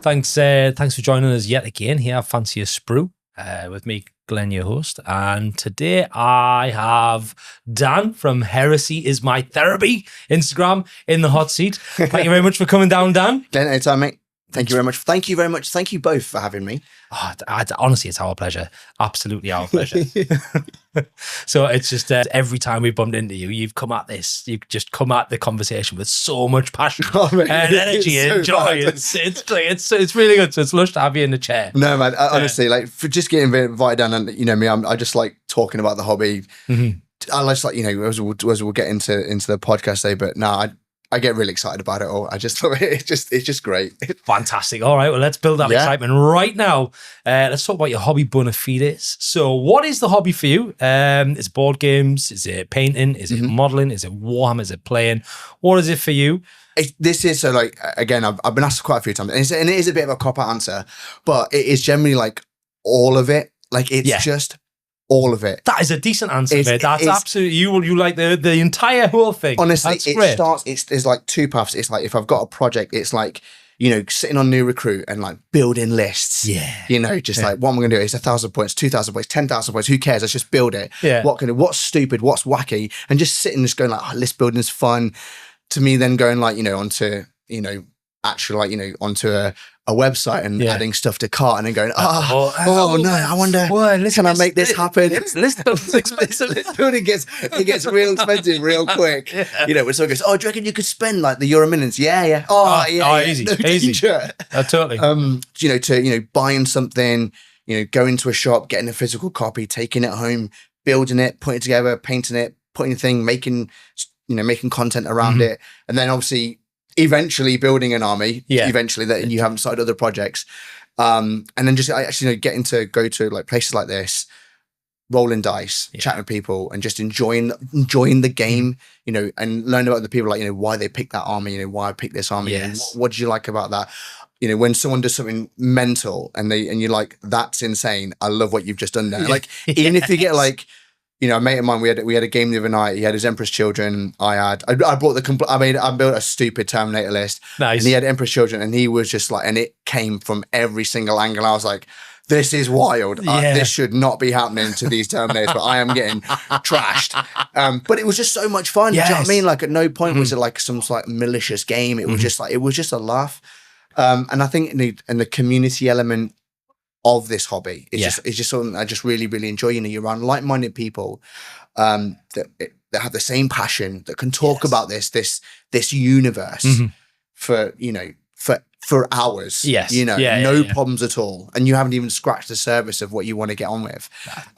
Thanks for joining us yet again here at Fancy a Sprue with me, Glenn, your host. And today I have Dan from Heresy Is My Therapy Instagram in the hot seat. Thank you very much for coming down, Dan. Glenn, anytime, mate. Thank you very much. Thank you very much. Thank you both for having me. Oh, honestly, it's our pleasure. Absolutely our pleasure. So it's just every time we bumped into you, you've just come at the conversation with so much passion and energy and joy. It's really good. So it's lush to have you in the chair. No, man. Honestly, like for just getting invited down, and you know me, I just like talking about the hobby. Mm-hmm. I just like, you know, as we'll get into the podcast today, but no, I get really excited about it all. I just love it. It's just great. Fantastic. All right. Well, let's build that excitement right now. Let's talk about your hobby bona fides. So what is the hobby for you? Is it board games? Is it painting? Is it modeling? Is it Warhammer? Is it playing? What is it for you? This is, so like, again, I've been asked quite a few times, and it is a bit of a cop-out answer, but it is generally like all of it. Like it's just all of it. That is a decent answer, mate. That's absolutely, you like the entire whole thing. Honestly, there's like two paths. It's like, if I've got a project, it's like, you know, sitting on New Recruit and like building lists. Yeah. You know, just like, what am I going to do? It's 1,000 points, 2,000 points, 10,000 points. Who cares? Let's just build it. Yeah. What's stupid? What's wacky? And just sitting, just going like, oh, list building is fun. To me, then going like, you know, onto, you know, actually like, you know, onto a website and adding stuff to cart and then going, no, I wonder, can I make this happen? List building gets real expensive real quick. Yeah. You know, when someone goes, do you reckon you could spend like the Euro millions? Yeah. Easy. No danger. Totally. You know, to buying something, you know, going to a shop, getting a physical copy, taking it home, building it, putting it together, painting it, putting a thing, making content around it, and then obviously eventually building an army, eventually that you haven't started other projects. And then just actually, you know, getting to go to like places like this, rolling dice, chatting with people and just enjoying the game, you know, and learn about the people, like, you know, why they picked that army, you know, why I picked this army. And what did you like about that? You know, when someone does something mental and you're like, that's insane. I love what you've just done there. Like, even if you get like, you know, a mate of mine, we had a game the other night. He had his Emperor's Children. I built I built a stupid Terminator list. Nice. And he had Emperor's Children, and he was just like, and it came from every single angle. I was like, this is wild. This should not be happening to these Terminators, but I am getting trashed. But it was just so much fun. Yes. Do you know what I mean? Like, at no point was it like some like malicious game. It was just like, it was just a laugh. And I think in the community element of this hobby, it's just something I just really, really enjoy. You know, you're around like-minded people that have the same passion, that can talk about this universe for, you know, for hours. Yes. You know, no problems at all. And you haven't even scratched the surface of what you want to get on with.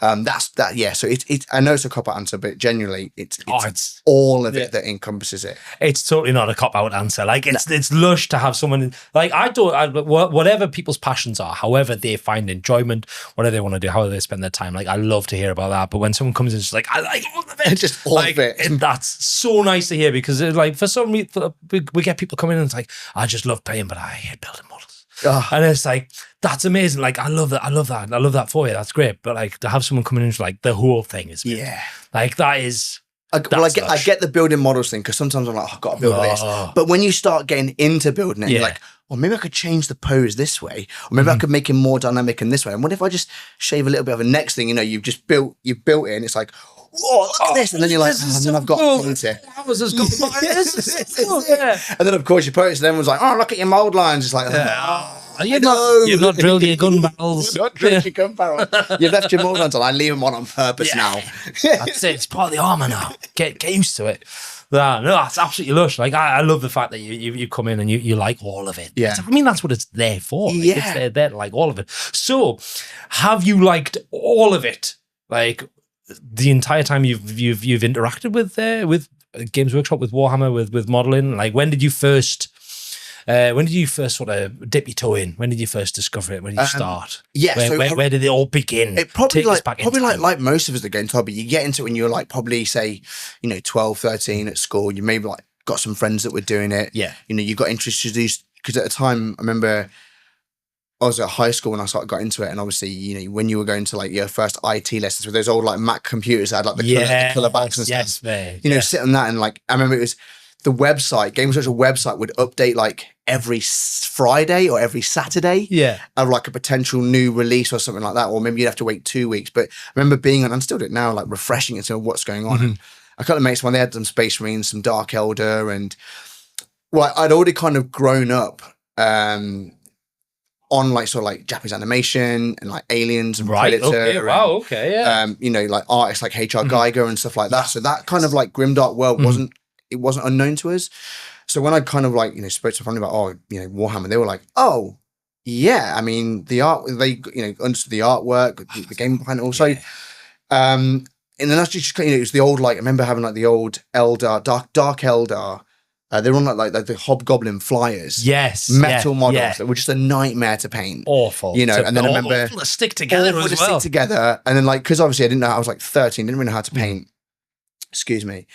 That's that. Yeah. So it's I know it's a cop-out answer, but genuinely it's all of it that encompasses it. It's totally not a cop-out answer. Like it's lush to have someone like whatever people's passions are, however they find enjoyment, whatever they want to do, however they spend their time. Like, I love to hear about that. But when someone comes in, it's just like, I like all of it. Just all of it. And that's so nice to hear, because it's like, for some reason, we get people coming in and it's like, I just love playing, but I hate building models. And it's like, that's amazing. Like, I love that. I love that for you. That's great. But like, to have someone coming in, like, the whole thing is like, that is. I get the building models thing, because sometimes I'm like, I've got to build this. But when you start getting into building it, you're like, well, maybe I could change the pose this way, or maybe I could make it more dynamic in this way. And what if I just shave a little bit of the next thing? You know, you've built it, and it's like, whoa, look at this. And then you're like, and then I've got to paint it. I was just going by this. And then, of course, you put it, and everyone's like, oh, look at your mold lines. It's like, you've not drilled your gun barrels. You've not drilled your gun barrels. You've left your mold lines on. I leave them on purpose now. That's it. It's part of the armor now. Get used to it. No, that's absolutely lush. Like, I love the fact that you come in and you like all of it. Yeah. I mean, that's what it's there for. Like, it's there to like all of it. So, have you liked all of it? Like, the entire time you've interacted with Games Workshop, with Warhammer, with modeling? Like, when did you first sort of dip your toe in? When did you first discover it? When did you start? Where did it all begin? It probably like most of us that get into hobby, you get into it when you're like probably, say, you know, 12, 13 at school. You maybe like got some friends that were doing it. Yeah. You know, you got introduced, because at the time, I remember I was at high school when I got into it, and obviously, you know, when you were going to like your first IT lessons with those old like Mac computers that had like the colour backs and stuff. You know, sit on that, and like, I remember it was the website, Games Workshop website would update like every Friday or every Saturday of like a potential new release or something like that. Or maybe you'd have to wait 2 weeks. But I remember being on, and still do it now, like refreshing into what's going on. And a couple of mates, when they had some Space Marines, some Dark Elder, and well, I'd already kind of grown up on like sort of like Japanese animation and like Aliens and Predator. Okay. And, Wow. Okay. Yeah. you know, like artists like H.R. Geiger and stuff like that. So that kind of like grimdark world wasn't unknown to us. So when I kind of like, you know, spoke to family about, oh, you know, Warhammer, they were like, oh, yeah. I mean, the art, they, you know, understood the artwork, the game behind it also. And then that's just, you know, it was the old, like, I remember having like the old Eldar, Dark Eldar. They were on like the Hobgoblin flyers. Yes. Metal models that were just a nightmare to paint. Awful. You know, and then I remember. Awful to stick together as well. Stick together. And then like, because obviously I didn't know, I was like 13, didn't really know how to paint. Excuse me.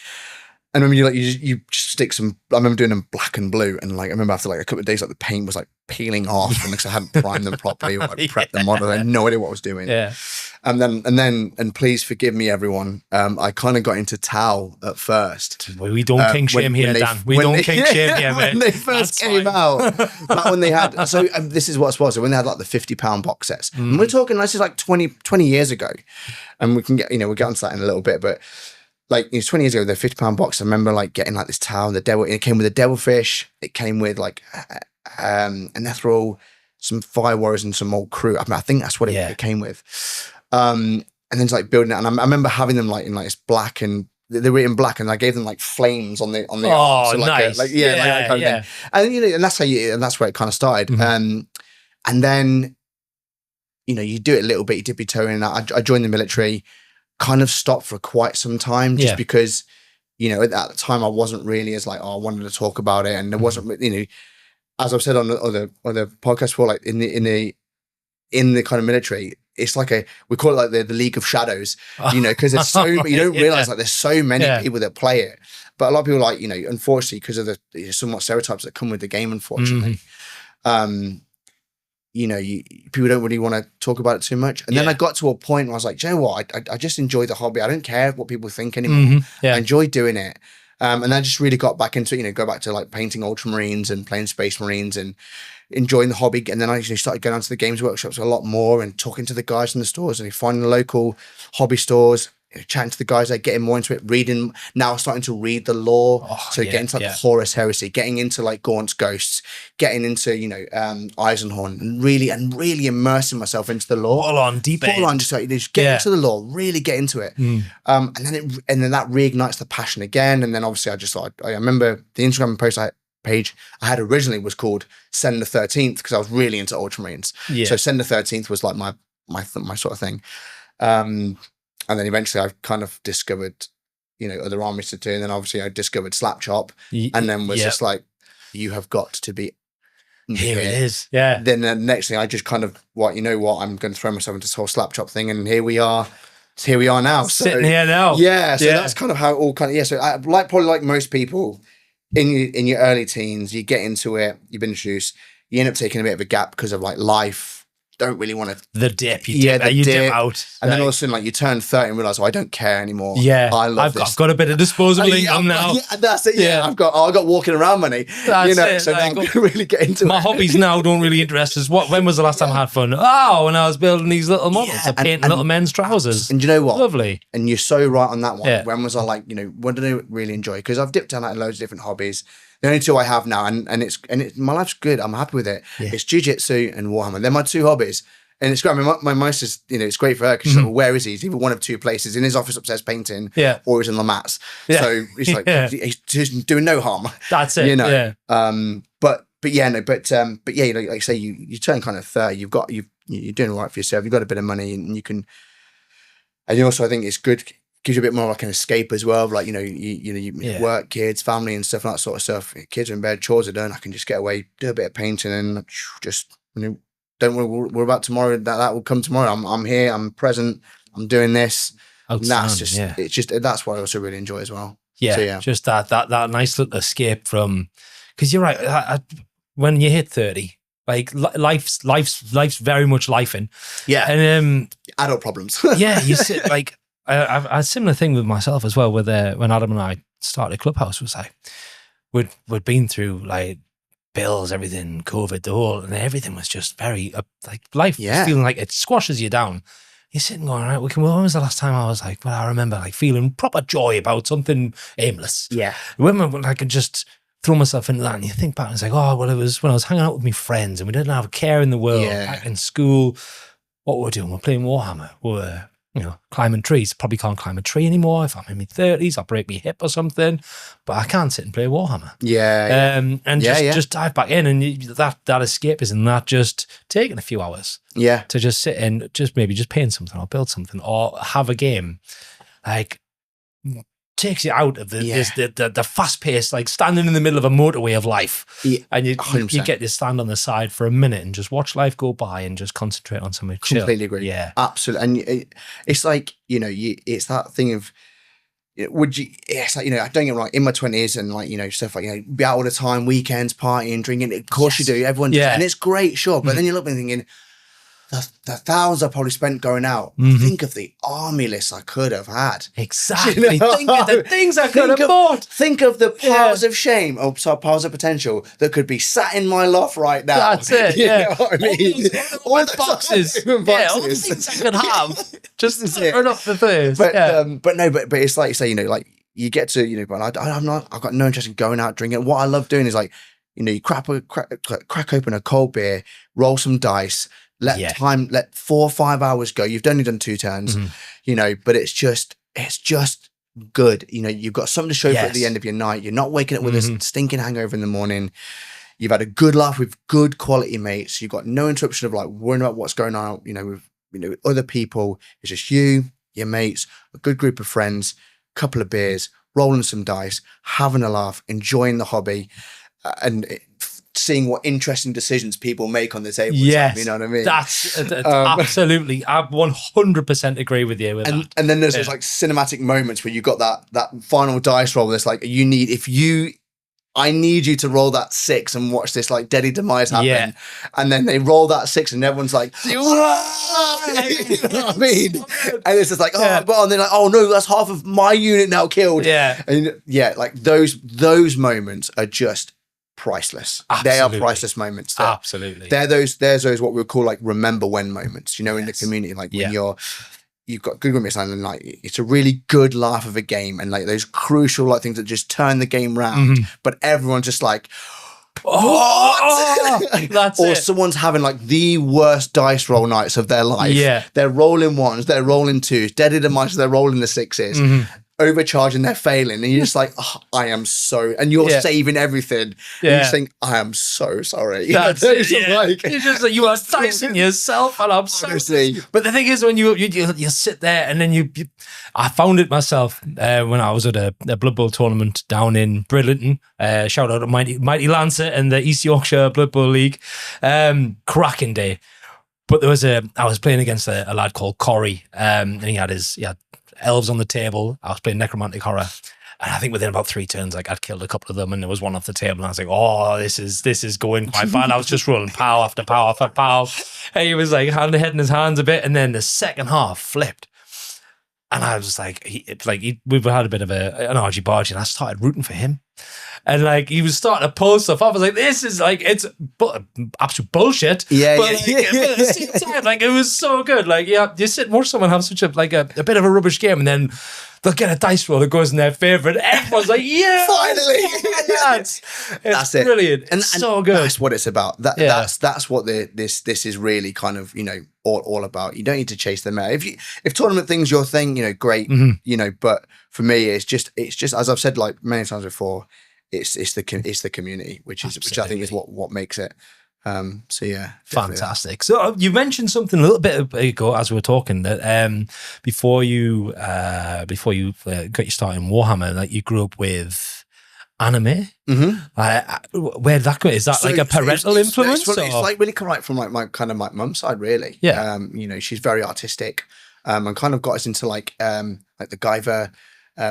And I remember you just stick some, I remember doing them black and blue. And like, I remember after like a couple of days, like the paint was like peeling off and because I hadn't primed them properly or like prepped them on. I had no idea what I was doing. Yeah. And please forgive me, everyone. I kind of got into Tau at first. We don't kink shame here, Dan. We don't kink shame here, mate. When they first came out, back when they had, so this is what's so when they had like the £50 box sets. And we're talking, this is like 20 years ago. And we can get, you know, we'll get onto that in a little bit, but like, you know, 20 years ago, the £50 box, I remember like getting like this Tau and the devil, it came with a devilfish. It came with like an ethereal, some fire warriors and some old crew. I mean, I think that's what it came with. And then it's like building it. And I remember having them like in like this black and they were in black and I gave them like flames on the oh, so nice. Like that kind of thing. And you know, and that's where it kind of started. And then, you know, you do it a little bit, you dip your toe in. I joined the military, kind of stopped for quite some time just because, you know, at the time I wasn't really as like, I wanted to talk about it. And there wasn't, you know, as I've said on the other podcast before, like in the kind of military, it's like we call it like the League of Shadows, you know, because there's so, you don't realize like there's so many people that play it. But a lot of people like, you know, unfortunately, because of the somewhat stereotypes that come with the game, unfortunately, you know, people don't really want to talk about it too much. And then I got to a point where I was like, do you know what? I just enjoy the hobby. I don't care what people think anymore. I enjoy doing it. And I just really got back into, you know, go back to like painting Ultramarines and playing Space Marines and enjoying the hobby. And then I actually started going out to the games workshops a lot more and talking to the guys in the stores and finding the local hobby stores, you know, chatting to the guys, like getting more into it, reading, now starting to read the lore. Getting into like the Horus Heresy, getting into like Gaunt's Ghosts, getting into, you know, Eisenhorn and really immersing myself into the lore. Full on, deep Full on, just like, just get into the lore, really get into it. And then that reignites the passion again. And then obviously I remember the Instagram post page I had originally was called Send the 13th because I was really into Ultramarines. So Send the 13th was like my sort of thing. And then eventually I kind of discovered, you know, other armies to do. And then obviously I discovered Slapchop and then was just like, you have got to be here. It is. Yeah. Then the next thing I just kind of, you know what, I'm going to throw myself into this whole Slapchop thing. And here we are now. Sitting here now. Yeah. So that's kind of how it all kind of, so probably like most people in your early teens, you get into it, you've been introduced, you end up taking a bit of a gap because of like life. Don't really want to the dip you dip out and then all of a sudden like you turn 30 and realize I don't care anymore. I love this. I've got a bit of disposable income now. That's it. I've got walking around money. That's you know, it. so now I'm going to really get into my hobbies now don't really interest us. When was the last time I had fun? Oh, when I was building these little models of painting little men's trousers. And you know what? Lovely. And you're so right on that one. When was I like, you know, what did I really enjoy? Because I've dipped down in loads of different hobbies. The only two I have now, and it's my life's good. I'm happy with it. It's jiu-jitsu and Warhammer. They're my two hobbies. And it's great. I mean, my mum says, you know, it's great for her because she's like, well, where is he? He's either one of two places, in his office upstairs painting, or he's in the mats. So he's like, he's doing no harm. That's it. You know. But you know, like I say, you turn kind of 30. You're doing all right for yourself. You've got a bit of money, and you can. And also, I think it's good. Gives you a bit more like an escape as well. Like, you know, you work, kids, family, and stuff, and that sort of stuff. Kids are in bed, chores are done. I can just get away, do a bit of painting, and just, you know. Don't worry about tomorrow. That will come tomorrow. I'm here. I'm present. I'm doing this. And that's just it's just that's what I also really enjoy as well. Just that nice little escape from, because you're right. When you hit 30, like life's very much lifing. And adult problems. You sit like I had a similar thing with myself as well. With when Adam and I started Clubhouse, was like we'd been through like bills, everything, COVID, and everything was just very like life was feeling like it squashes you down. You're sitting going, right, when was the last time I was like, well, I remember like feeling proper joy about something aimless. Yeah. When I could just throw myself into that, and you think back and it's like, oh, well, it was when I was hanging out with my friends and we didn't have a care in the world. Back in school, what were we doing? We're playing Warhammer. We're, climbing trees. Probably can't climb a tree anymore. If I'm in my 30s, I'll break my hip or something. But I can't sit and play Warhammer. Just dive back in, and that escapism, that just taking a few hours. Yeah. To just sit and maybe paint something or build something or have a game, like takes you out of the fast pace, like standing in the middle of a motorway of life, and you get to stand on the side for a minute and just watch life go by and just concentrate on something. Completely agree. Yeah, absolutely. And it's like it's that thing of would you? It's like don't get me wrong. In my 20s and like stuff like be out all the time, weekends, partying, drinking. Of course you do. Everyone does, and it's great, sure. But then you look and thinking, the thousands I probably spent going out. Think of the army list I could have had. Exactly. Think of the things I could have bought. Think of the piles of shame, piles of potential that could be sat in my loft right now. That's it. You know what I mean? All the boxes. All the things I could have. Just to run off the place. But it's like you say, like you get to, but I've got no interest in going out drinking. What I love doing is like, you crack open a cold beer, roll some dice. Let 4 or 5 hours go. You've only done 2 turns, but it's just good. You've got something to show for at the end of your night. You're not waking up with a stinking hangover in the morning. You've had a good laugh with good quality mates. You've got no interruption of like worrying about what's going on, with other people. It's just you, your mates, a good group of friends, a couple of beers, rolling some dice, having a laugh, enjoying the hobby, and seeing what interesting decisions people make on the table. Yes, you know what I mean? That's absolutely. I 100% agree with you with that. And then there's those like cinematic moments where you got that final dice roll. That's like I need you to roll that 6 and watch this like deadly demise happen. Yeah. And then they roll that 6 and everyone's like, you know what I mean? And it's just like, and they're like, oh no, that's half of my unit now killed. Yeah. And like those moments are just priceless. Absolutely. They are priceless moments. Absolutely. There's those what we would call like remember when moments, in the community, like when you've got good roommates and like it's a really good laugh of a game and like those crucial like things that just turn the game round, but everyone's just like, that's or it. Someone's having like the worst dice roll nights of their life. Yeah. They're rolling 1s, they're rolling 2s, deadly demise, they're rolling the 6s. Overcharging, they're failing, and you're just like, I am so, and you're saving everything. And you just think, I am so sorry. That's it. Like, you're just like, you are dicing yourself, and I'm honestly. But the thing is, when you sit there, and then I found it myself when I was at a Blood Bowl tournament down in Bridlington. Shout out to Mighty Lancer and the East Yorkshire Blood Bowl League. Cracking day. But I was playing against a lad called Corey, and he had elves on the table. I was playing Necromantic Horror, and I think within about 3 turns, like I'd killed a couple of them, and there was one off the table, and I was like, "Oh, this is going quite bad." I was just rolling power after power after power, and he was like heading his hands a bit, and then the second half flipped, and I was like, we've had a bit of an argy-bargy, and I started rooting for him. And like he was starting to pull stuff off. I was like, "This is like it's absolute bullshit." But at the same time, like it was so good. Like you sit watch someone have such a bit of a rubbish game, and then they'll get a dice roll that goes in their favour, and everyone's like, "Yeah, finally!" That's it. Brilliant. And so good. That's what it's about. That's what this is really kind of all about. You don't need to chase them out. If tournament thing's your thing, great. But for me, it's just as I've said like many times before. It's the community, which I think is what makes it. Fantastic. So you mentioned something a little bit ago as we were talking that before you got your start in Warhammer, like you grew up with anime. Where did that go? Is that like a parental influence? It's like really come right from like my mum's side, really. Yeah. She's very artistic, and kind of got us into like the Guyver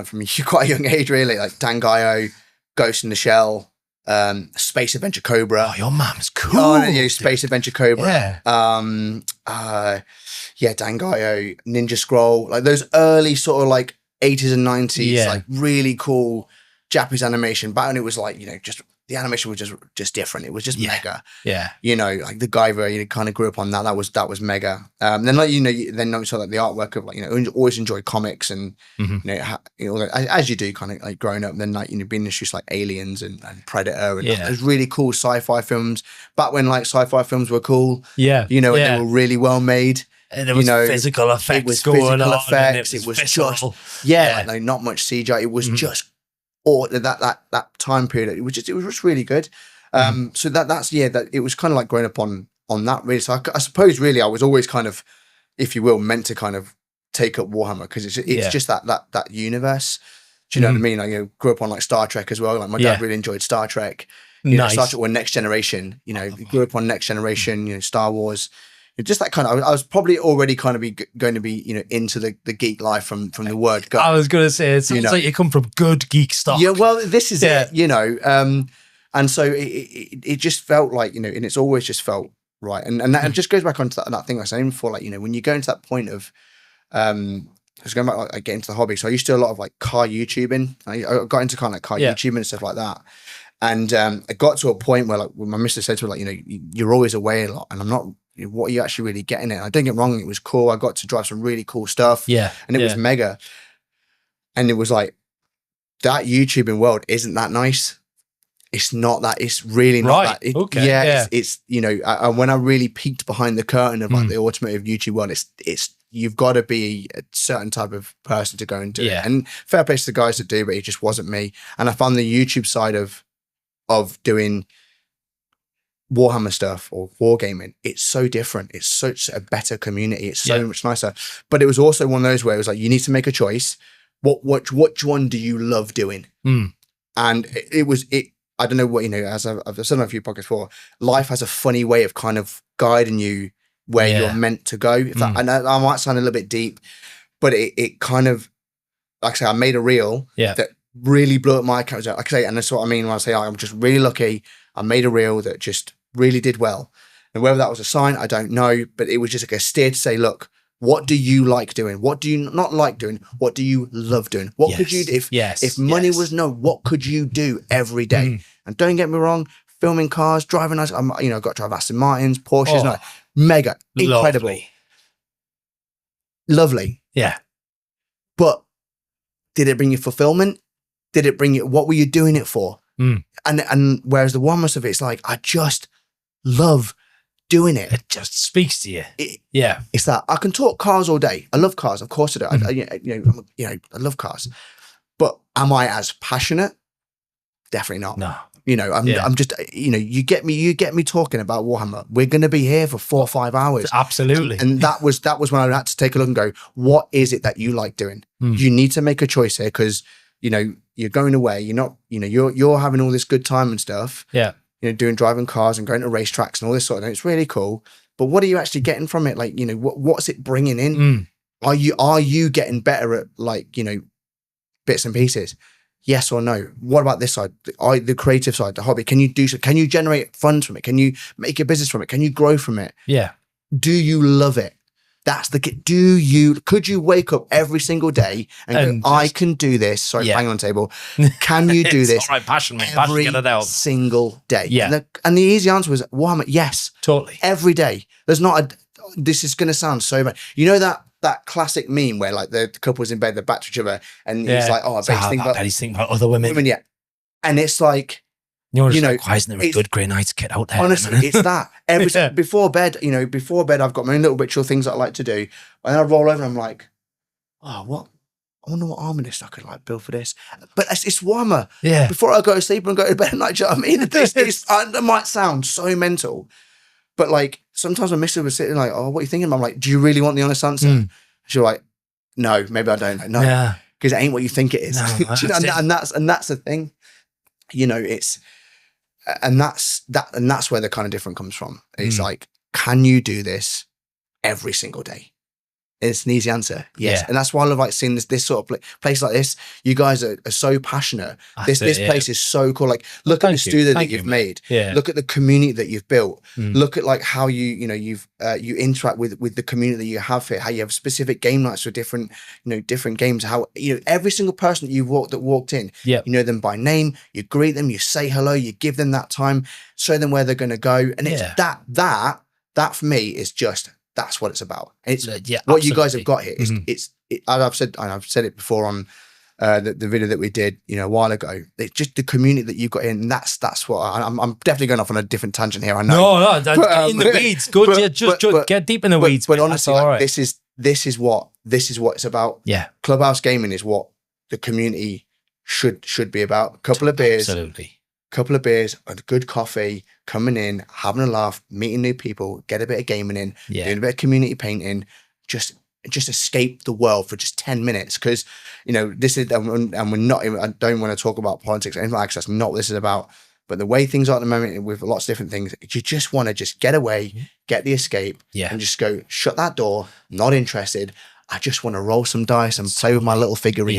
from quite a young age, really, like Dangaio, Ghost in the Shell, Space Adventure Cobra. Oh, your mum's cool. Oh, Space Adventure Cobra. Yeah. Dangaio, Ninja Scroll, like those early sort of like 80s and 90s, like really cool Japanese animation. Back when it was like, just the animation was just different. It was just mega. Yeah. You know, like the Guyver, you know, kind of grew up on that. That was mega. Then like, you know, then you saw like the artwork of like, you know, always enjoyed comics and, you know, as you do kind of like growing up, then like, you know, being introduced like Aliens and Predator and those really cool sci-fi films. Back when like sci-fi films were cool. Yeah. You know, and they were really well made. And there was physical effects. It was physical effects. It was just, like not much CGI. It was just, or that time period, it was just really good. So that's that it was kind of like growing up on that really. So I suppose really I was always kind of, if you will, meant to kind of take up Warhammer because it's just that universe. Do you know what I mean? Like, you know, grew up on like Star Trek as well. Like my dad really enjoyed Star Trek. You know, Star Trek or Next Generation. You know, grew up on Next Generation. You know, Star Wars. Just that kind of, I was probably already kind of going to be, you know, into the geek life from the word go. I was going to say, it sounds like you come from good geek stock. Yeah, well, this is it, you know. And so it just felt like, you know, and it's always just felt right. And that just goes back onto that thing I was saying before, like, you know, when you go into that point of, just going back, like, getting into the hobby. So I used to do a lot of like car YouTubing. I got into kind of like car YouTubing and stuff like that. And I got to a point where like my mister said to me, like, you know, you're always away a lot and I'm not, what are you actually really getting at? I don't get me wrong, it was cool. I got to drive some really cool stuff. Yeah. And it was mega. And it was like, that YouTubing world isn't that nice. It's not that, it's really not that. It's you know, when I really peeked behind the curtain of like the automotive YouTube world, it's you've got to be a certain type of person to go and do it. And fair play to the guys that do, but it just wasn't me. And I found the YouTube side of doing Warhammer stuff or wargaming, it's so different. It's such a better community. It's so much nicer. But it was also one of those where it was like, you need to make a choice. Which one do you love doing? And it was I don't know what, you know, as I've said on a few podcasts before, life has a funny way of kind of guiding you where you're meant to go. If that, I know I might sound a little bit deep, but it kind of, like I say, I made a reel that really blew up my account. Like I say, and that's what I mean when I say I'm just really lucky. I made a reel that just really did well. And whether that was a sign, I don't know, but it was just like a steer to say, look, what do you like doing? What do you not like doing? What do you love doing? What could you do if money was no, what could you do every day? And don't get me wrong, filming cars, driving nice, you know, I got to drive Aston Martins, Porsches, mega, incredible. Lovely. Yeah. But did it bring you fulfillment? Did it bring you, what were you doing it for? And whereas the one of it's like, I just love doing it. It just speaks to you. It's that I can talk cars all day. I love cars, of course I do. I love cars. But am I as passionate? Definitely not. No. You know, I'm just, you know, you get me talking about Warhammer. We're going to be here for 4 or 5 hours. Absolutely. And that was when I had to take a look and go, what is it that you like doing? You need to make a choice here because, you know, you're going away. You're not, you know, you're having all this good time and stuff. Yeah. You know, driving cars and going to racetracks and all this sort of thing. It's really cool. But what are you actually getting from it? Like, you know, what's it bringing in? Are you getting better at, like, you know, bits and pieces? Yes or no? What about this side? The creative side, the hobby. Can you do so? Can you generate funds from it? Can you make a business from it? Can you grow from it? Yeah. Do you love it? That's the key. Could you wake up every single day and go, I can do this? Sorry, bang on the table. Can you do this? All right, passion, mate. Every single day. Yeah. And the easy answer was, Warhammer, yes. Totally. Every day. There's not this is going to sound so bad. You know that classic meme where like the couple's in bed, they're back to each other and he's like, oh, I bet he's thinking about other women. Yeah. And it's like, you know, like, why isn't there a good Grey Knight's kit out there? Honestly, it's that. Before bed, I've got my own little ritual things that I like to do. And I roll over and I'm like, oh, what? I wonder what armament I could like build for this. But it's warmer. Yeah. Before I go to sleep and go to bed at night, do you know what I mean? It might sound so mental. But like, sometimes my missus was sitting like, oh, what are you thinking? I'm like, do you really want the honest answer? She's like, no, maybe I don't. Like, no. Yeah. Because it ain't what you think it is. No, and that's the thing. You know, it's, and that's where the kind of difference comes from. It's like, can you do this every single day? It's an easy answer. Yes. And that's why I love like seeing this sort of place like this. You guys are so passionate. This place is so cool. Like look at the studio that you've made. Yeah. Look at the community that you've built. Look at like how you interact with the community that you have here, how you have specific game nights for different games, how every single person that you've walked in, you know them by name, you greet them, you say hello, you give them that time, show them where they're gonna go. And it's that for me is just that's what it's about. It's what you guys have got here. I've said it before on the video that we did, a while ago. It's just the community that you've got in. And that's what I'm definitely going off on a different tangent here. I know. No, get in the weeds. Good. Just get deep in the weeds. But honestly, this is what it's about. Yeah. Clubhouse gaming is what the community should be about. A couple of beers. Absolutely. Couple of beers, a good coffee, coming in, having a laugh, meeting new people, get a bit of gaming in, doing a bit of community painting, just escape the world for just 10 minutes. Because, this is, and we're not, I don't want to talk about politics or anything like that, that's not what this is about. But the way things are at the moment with lots of different things, you just want to just get away, get the escape, and just go, shut that door, not interested. I just want to roll some dice and play with my little figurines.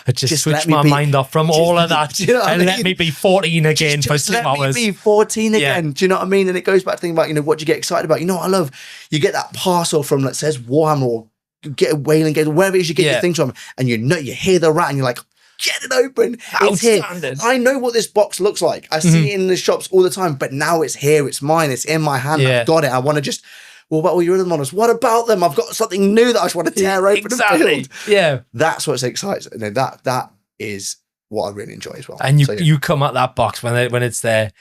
Yeah. Just switch my mind off from all of that and let me be 14 again for 2 hours. Let me be 14 again. Do you know what I mean? And it goes back to thinking about, what do you get excited about? What I love? You get that parcel from that says Warhammer, or you get a Whaling Gate, wherever it is you get your things from, and you hear the rat and you're like, get it open. It's here. I know what this box looks like. I see it in the shops all the time, but now it's here. It's mine. It's in my hand. I've got it. I want to just... Well, about all your other models? What about them? I've got something new that I just want to tear open and build. Yeah. That's what's exciting. That is what I really enjoy as well. And you come at that box when it's there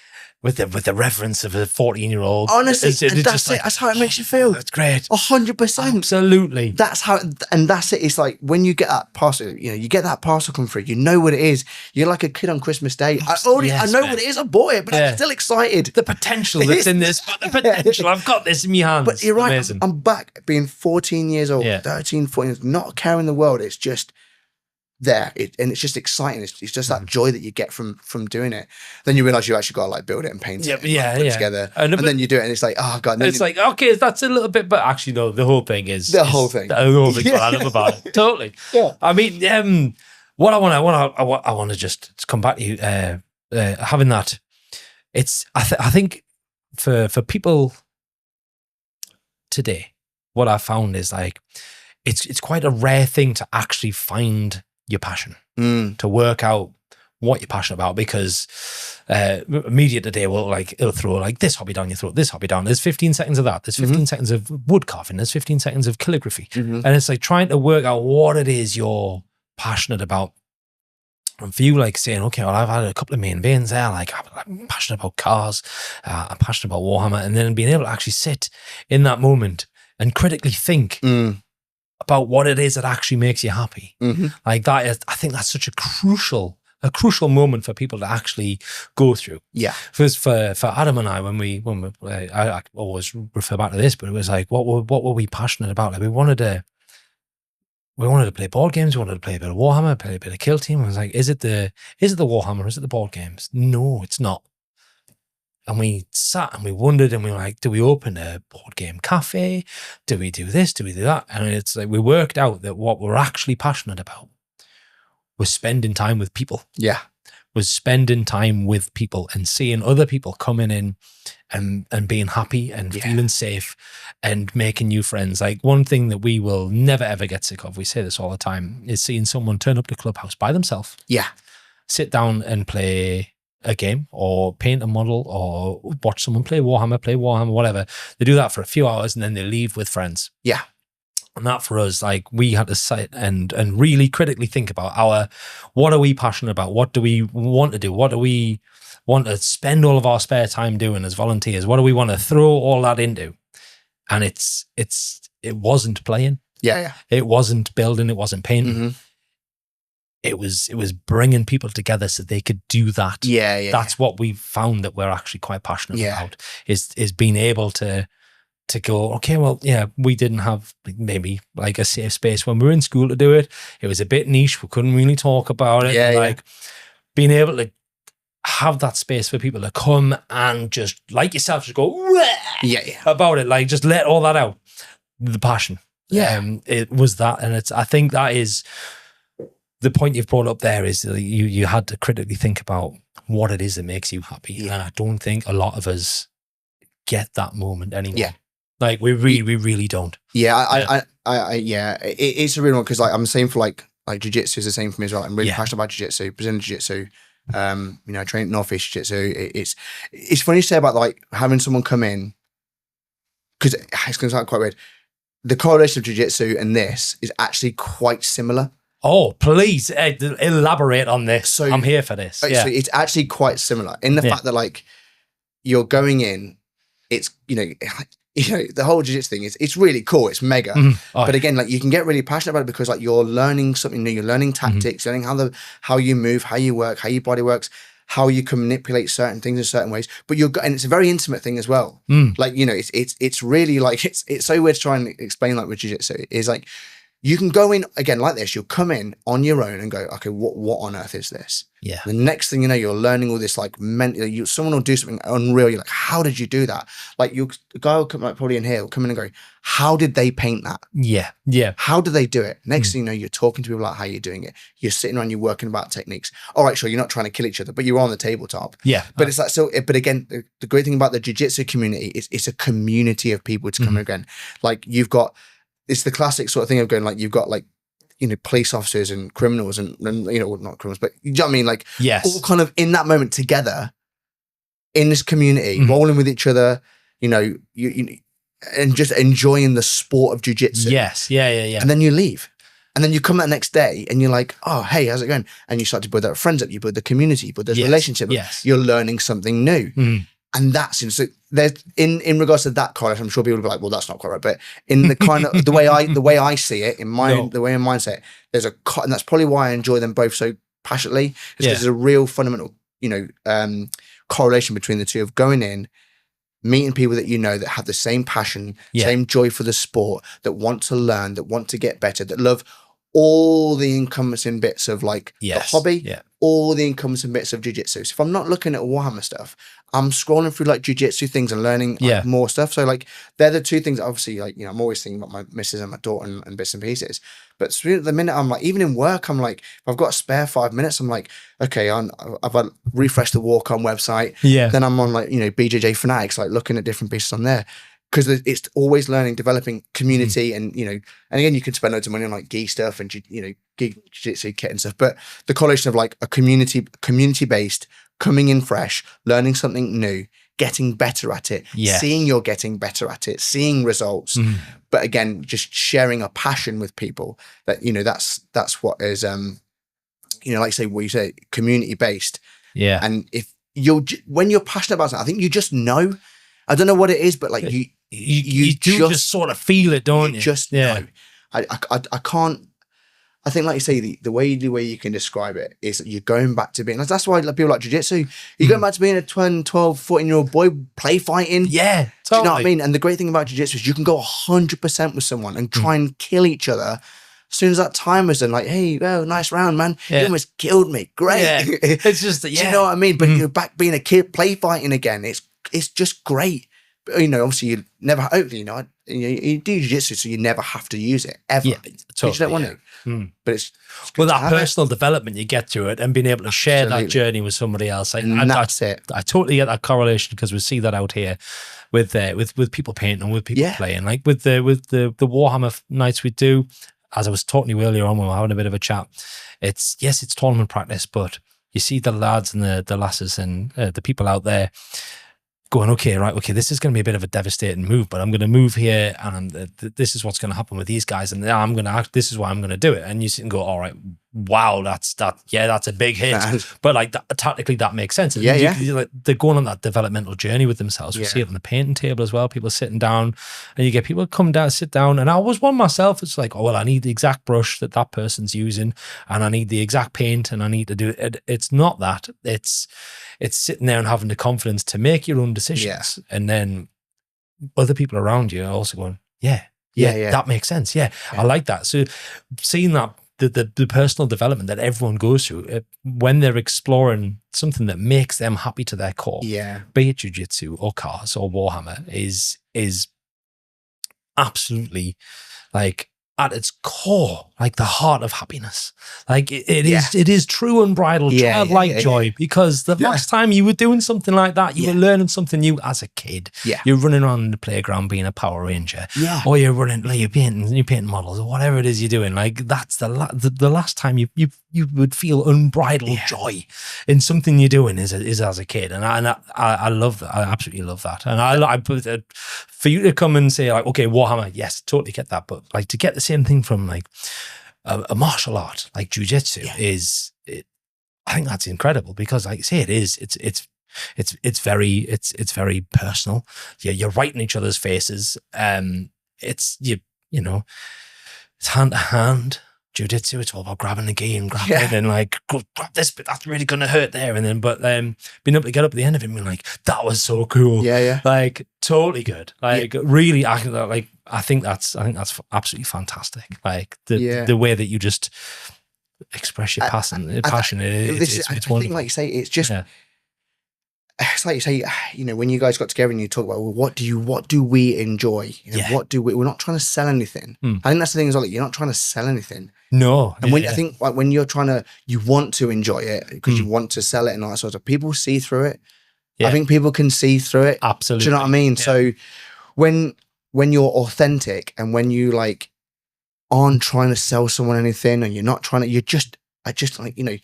with the reverence of a 14-year-old. Honestly, that's how it makes you feel. That's great. 100%. Absolutely. That's how, and that's it. It's like when you get that parcel, you get that parcel come through, you know what it is. You're like a kid on Christmas Day. I know what it is. I bought it, but I'm still excited. The potential that's in this, the potential. I've got this in my hands. But you're right. Amazing. I'm back being 14 years old, 13, 14, not caring the world. It's just there, and it's just exciting. It's just that joy that you get from doing it. Then you realize you actually got to like build it and paint it, put it together, and then you do it, and it's like, oh god. It's like, okay, that's a little bit, but actually no, the whole thing is the whole thing. What I love about it. Totally. Yeah. I mean, what I want to just come back to you having that. It's I think for people today, what I found is like it's quite a rare thing to actually find your passion, to work out what you're passionate about, because media today it'll throw like this hobby down your throat, this hobby down. There's 15 seconds of that. There's 15 seconds of wood carving. There's 15 seconds of calligraphy. And it's like trying to work out what it is you're passionate about. And for you, like saying, okay, well, I've had a couple of main veins there. Like I'm passionate about cars. I'm passionate about Warhammer. And then being able to actually sit in that moment and critically think about what it is that actually makes you happy. Like that is, I think that's such a crucial moment for people to actually go through. Yeah. First for Adam and I, when I always refer back to this, but it was like, what were we passionate about? Like we wanted to play board games. We wanted to play a bit of Warhammer, play a bit of Kill Team. I was like, is it the Warhammer? Is it the board games? No, it's not. And we sat and we wondered, and we were like, do we open a board game cafe? Do we do this? Do we do that? And it's like, we worked out that what we're actually passionate about was spending time with people. Yeah. Was spending time with people and seeing other people coming in and being happy and feeling safe and making new friends. Like one thing that we will never, ever get sick of, we say this all the time, is seeing someone turn up to Clubhouse by themselves. Yeah. Sit down and play a game or paint a model or watch someone play Warhammer, whatever. They do that for a few hours and then they leave with friends. Yeah. And that for us, like we had to sit and really critically think about what are we passionate about? What do we want to do? What do we want to spend all of our spare time doing as volunteers? What do we want to throw all that into? And it wasn't playing. Yeah. It wasn't building. It wasn't painting. It was bringing people together so they could do that. Yeah. That's what we've found that we're actually quite passionate about, is being able to go, okay, well, yeah, we didn't have maybe like a safe space when we were in school to do it. It was a bit niche. We couldn't really talk about it. Being able to have that space for people to come and just like yourself, just go about it, like just let all that out. The passion. It was that. And I think that is the point you've brought up there, is that you had to critically think about what it is that makes you happy. And I don't think a lot of us get that moment anymore. Yeah. Like we really don't. Yeah. It's a real one, because like I'm the same for like jiu-jitsu is the same for me as well. I'm really passionate about jiu-jitsu, Brazilian jiu-jitsu. I train Northeast jiu-jitsu. It's funny to say about like having someone come in, because it's going to sound quite weird. The correlation of jiu-jitsu and this is actually quite similar. Oh, please elaborate on this. So I'm here for this. So it's actually quite similar in the fact that like you're going in, it's, the whole jiu-jitsu thing it's really cool. It's mega. But again, like you can get really passionate about it because like you're learning something new. You're learning tactics, learning how you move, how you work, how your body works, how you can manipulate certain things in certain ways. But and it's a very intimate thing as well. Like, it's really like, it's so weird to try and explain like with jiu-jitsu is like, you can go in again like this. You'll come in on your own and go, okay, what on earth is this? Yeah. The next thing you know, you're learning all this like someone will do something unreal. You're like, how did you do that? Like the guy will come, like probably in here, will come in and go, how did they paint that? Yeah. How do they do it? Next thing you know, you're talking to people about how you're doing it. You're sitting around, you're working about techniques. All right, sure, you're not trying to kill each other, but you're on the tabletop. Yeah. But it's like but again, the great thing about the jiu-jitsu community is it's a community of people to come again. Like it's the classic sort of thing of going like, you've got like, police officers and criminals and not criminals, but you know what I mean? Like all kind of in that moment together in this community, rolling with each other, you and just enjoying the sport of jiu-jitsu. Yes. Yeah. And then you leave. And then you come that next day and you're like, oh, hey, how's it going? And you start to build that friends up, you build the community, you build those relationships. Yes. You're learning something new. And that's, so there's in regards to that correlation, I'm sure people will be like, well, that's not quite right. But in the kind of the way I see it, the way in mindset, there's and that's probably why I enjoy them both so passionately, is because there's a real fundamental, correlation between the two of going in, meeting people that that have the same passion, same joy for the sport, that want to learn, that want to get better, that love all the encompassing bits of like the hobby, all the encompassing bits of jiu-jitsu. So if I'm not looking at Warhammer stuff, I'm scrolling through like jiu-jitsu things and learning more stuff. So like they're the two things, obviously, like, I'm always thinking about my missus and my daughter and bits and pieces. But the minute I'm like, even in work, I'm like, if I've got a spare 5 minutes, I'm like, okay, I've refreshed the Warcom website. Yeah. Then I'm on like, BJJ Fanatics, like looking at different pieces on there. Because it's always learning, developing community, and and again, you can spend loads of money on like gi stuff and gi jiu-jitsu kit and stuff. But the correlation of like a community based, coming in fresh, learning something new, getting better at it, seeing you're getting better at it, seeing results. But again, just sharing a passion with people. That that's what is like say what you say, community based. Yeah. And if when you're passionate about something, I think you just know. I don't know what it is, but like you do just sort of feel it, don't you? Just know. I can't. I think, like you say, the way you can describe it is that you're going back to being. That's why people like jiu-jitsu. You're going back to being a 12, 14-year-old boy play fighting. Yeah, totally. Do you know what I mean? And the great thing about jiu-jitsu is you can go 100% with someone and try and kill each other. As soon as that time was done, like, hey, well, nice round, man. You almost killed me. Great. Yeah. It's just, do you know what I mean? But you're back being a kid play fighting again. It's just great. But, obviously you never, hopefully, you do jiu-jitsu, so you never have to use it ever. Yeah, totally, you just don't want to. But it's that personal development you get to it, and being able to share that journey with somebody else. That's it. I totally get that correlation, because we see that out here with people painting and with people playing. Like with the Warhammer nights we do, as I was talking to you earlier on when we were having a bit of a chat, it's tournament practice, but you see the lads and the lasses and the people out there going, okay, this is going to be a bit of a devastating move, but I'm going to move here, and this is what's going to happen with these guys, and this is why I'm going to do it. And you sit and go, all right, wow, that's a big hit. But like tactically, that makes sense. Like, they're going on that developmental journey with themselves. We see it on the painting table as well. People sitting down, and you get people come down, sit down. And I was one myself. It's like, oh, well, I need the exact brush that person's using, and I need the exact paint, and I need to do it. It's not that. It's sitting there and having the confidence to make your own decisions. And then other people around you are also going, yeah, that makes sense. Yeah, I like that. So seeing that, the personal development that everyone goes through when they're exploring something that makes them happy to their core, be it jiu-jitsu or cars or Warhammer, is absolutely like at its core, like the heart of happiness. Like it is true unbridled childlike joy, because the last time you were doing something like that, you were learning something new as a kid. You're running around the playground being a Power Ranger, or you're running, like you're painting models, or whatever it is you're doing. Like that's the last time you would feel unbridled joy in something you're doing is as a kid, and I love that. I absolutely love that, and I put it, for you to come and say like, okay, Warhammer, yes, totally get that, but like to get the same thing from like a martial art like jiu-jitsu I think that's incredible, because like I say, it's very personal. You're right in each other's faces. It's you know, it's hand to hand. Jiu-jitsu, it's all about grabbing the gi and grabbing it and like, grab this bit, that's really gonna hurt there, and then being able to get up at the end of it and being like, that was so cool. Like totally good. Like really, I think that's absolutely fantastic. Like the way that you just express your passion. It's wonderful. I think, like you say, it's just it's like you say, you know, when you guys got together and you talk about, well, what do we enjoy? You know, we're not trying to sell anything. I think that's the thing as well. Like, you're not trying to sell anything. No. And I think like when you're you want to enjoy it because you want to sell it and all that sort of stuff, people see through it. I think people can see through it. Absolutely. Do you know what I mean? So when you're authentic and when you like aren't trying to sell someone anything, and you're not trying to, you're just like, you know,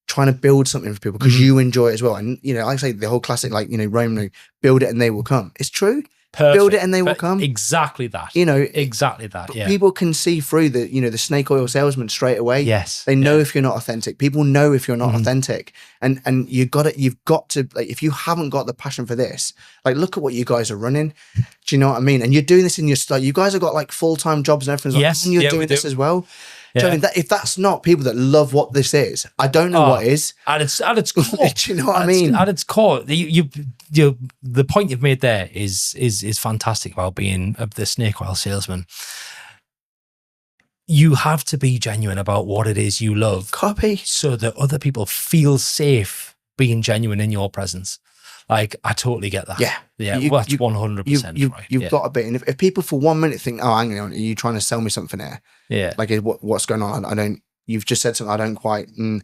trying to build something for people because you enjoy it as well. And, you know, I say the whole classic, like, you know, Roman, build it and they will come. It's true. Perfect. Build it and they will come. Exactly that. You know, exactly that. Yeah. People can see through the, you know, the snake oil salesman straight away. Yes. They know if you're not authentic. People know if you're not authentic. And you've got to, like, if you haven't got the passion for this, like, look at what you guys are running. Do you know what I mean? And you're doing this in your, like, you guys have got like full-time jobs and everything. Yes. And you're doing this as well. Yeah. I mean, if that's not people that love what this is, I don't know what is. At its core. Do you know what I mean? At its core, the point you've made there is fantastic about being the snake oil salesman. You have to be genuine about what it is you love. Copy. So that other people feel safe being genuine in your presence. Like, I totally get that. Yeah. Yeah, that's 100% right. You've got to be. And if people for 1 minute think, oh, hang on, are you trying to sell me something here? Yeah. Like, what's going on? I don't, you've just said something I don't quite, and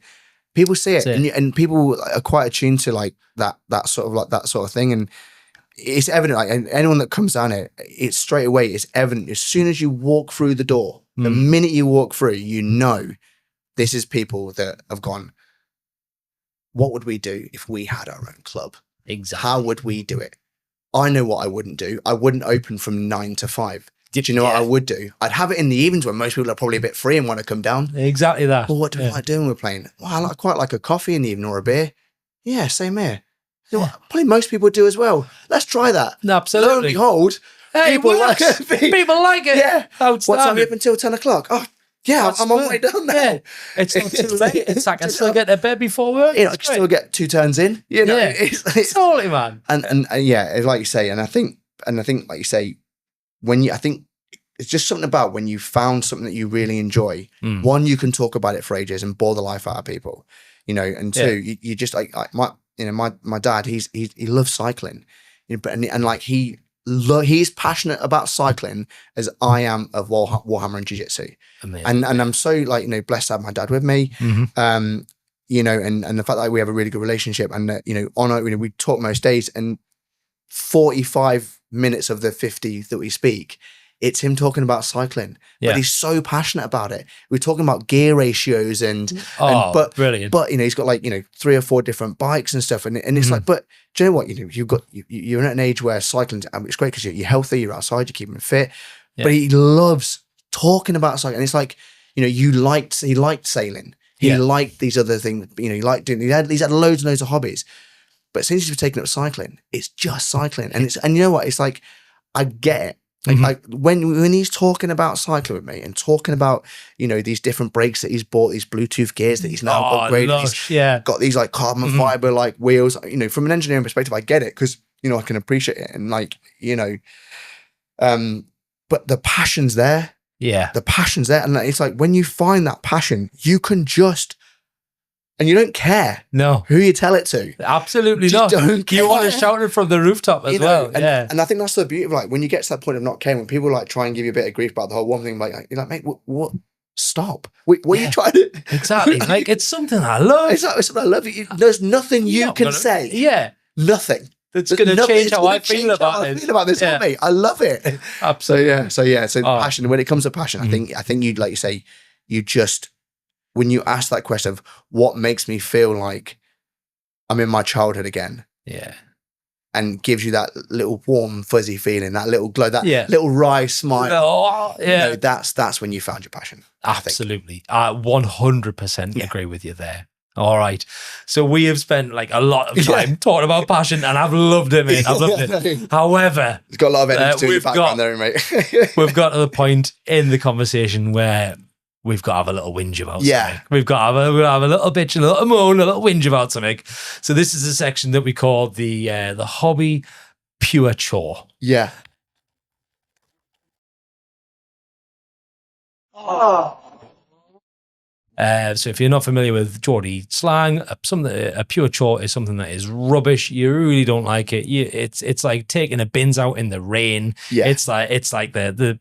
people see it. And people are quite attuned to like that sort of thing. And it's evident, like, and anyone that comes down it, it's straight away, it's evident. As soon as you walk through the door, the minute you walk through, you know, this is people that have gone, what would we do if we had our own club? Exactly. How would we do it? I know what I wouldn't do. I wouldn't open from 9 to 5. Do you know what I would do? I'd have it in the evenings when most people are probably a bit free and want to come down. Exactly that. Well, what do I do when we're playing? Well, I quite like a coffee in the evening or a beer. Yeah, same here. Yeah. Probably most people do as well. Let's try that. Absolutely. Lo and behold, people like it. People like it. Yeah. What time are you up until 10 o'clock? Oh, yeah, I'm on my way down now. Yeah. It's not too late. It's like I can still get to bed before work. You know, I can still get 2 turns in. You know, it's totally, man. And yeah, it's like you say, and I think like you say, I think it's just something about when you found something that you really enjoy. One, you can talk about it for ages and bore the life out of people, you know, and two, you just like my dad, he loves cycling, you know, and like he's passionate about cycling as I am of Warhammer and Jiu-Jitsu. And I'm so, like, you know, blessed to have my dad with me. You know, and the fact that we have a really good relationship, and that, you know, we talk most days, and 45 minutes of the 50 that we speak, it's him talking about cycling, but he's so passionate about it. We're talking about gear ratios but brilliant. But, you know, he's got like, you know, 3 or 4 different bikes and stuff. And it's like, but do you know what? You know, you're at an age where cycling, it's great because you're healthy, you're outside, you're keeping fit, but he loves talking about cycling. And it's like, you know, he liked sailing. He liked these other things, you know, he had loads and loads of hobbies, but since he's taken up cycling, it's just cycling. And you know what? It's like, I get it. Like when he's talking about cycling with me and talking about, you know, these different brakes that he's bought, these Bluetooth gears that he's now upgraded, he's got these like carbon fiber like wheels, you know, from an engineering perspective, I get it because, you know, I can appreciate it, and like, you know, but the passion's there. Yeah. The passion's there. And it's like, when you find that passion, you can just and you don't care no who you tell it to. Absolutely Just not. don't care. You want to shout it from the rooftop as well. And I think that's the beauty of like when you get to that point of not caring, when people like try and give you a bit of grief about the whole one thing, like you're like, mate, what? Stop. What are you trying to? Exactly. Like it's something I love. It's something I love. There's nothing you can say. Yeah. Nothing. That's going to change how I feel about it. Feel about this, mate. I love it. Absolutely. So passion. When it comes to passion, I think you like you say, you just when you ask that question of what makes me feel like I'm in my childhood again. Yeah. And gives you that little warm, fuzzy feeling, that little glow, that little wry smile. Oh, yeah. That's when you found your passion. Absolutely. I 100% agree with you there. All right. So we have spent like a lot of time talking about passion and I've loved it, mate. I've loved it. However, it's got a lot of energy to your background there, mate. We've got to the point in the conversation where we've got to have a little whinge about something. We've got to have a little bitch, a little moan, a little whinge about something. So this is a section that we call the hobby pure chore. Yeah. So if you're not familiar with Geordie slang, a pure chore is something that is rubbish. You really don't like it. It's like taking the bins out in the rain. Yeah. It's like the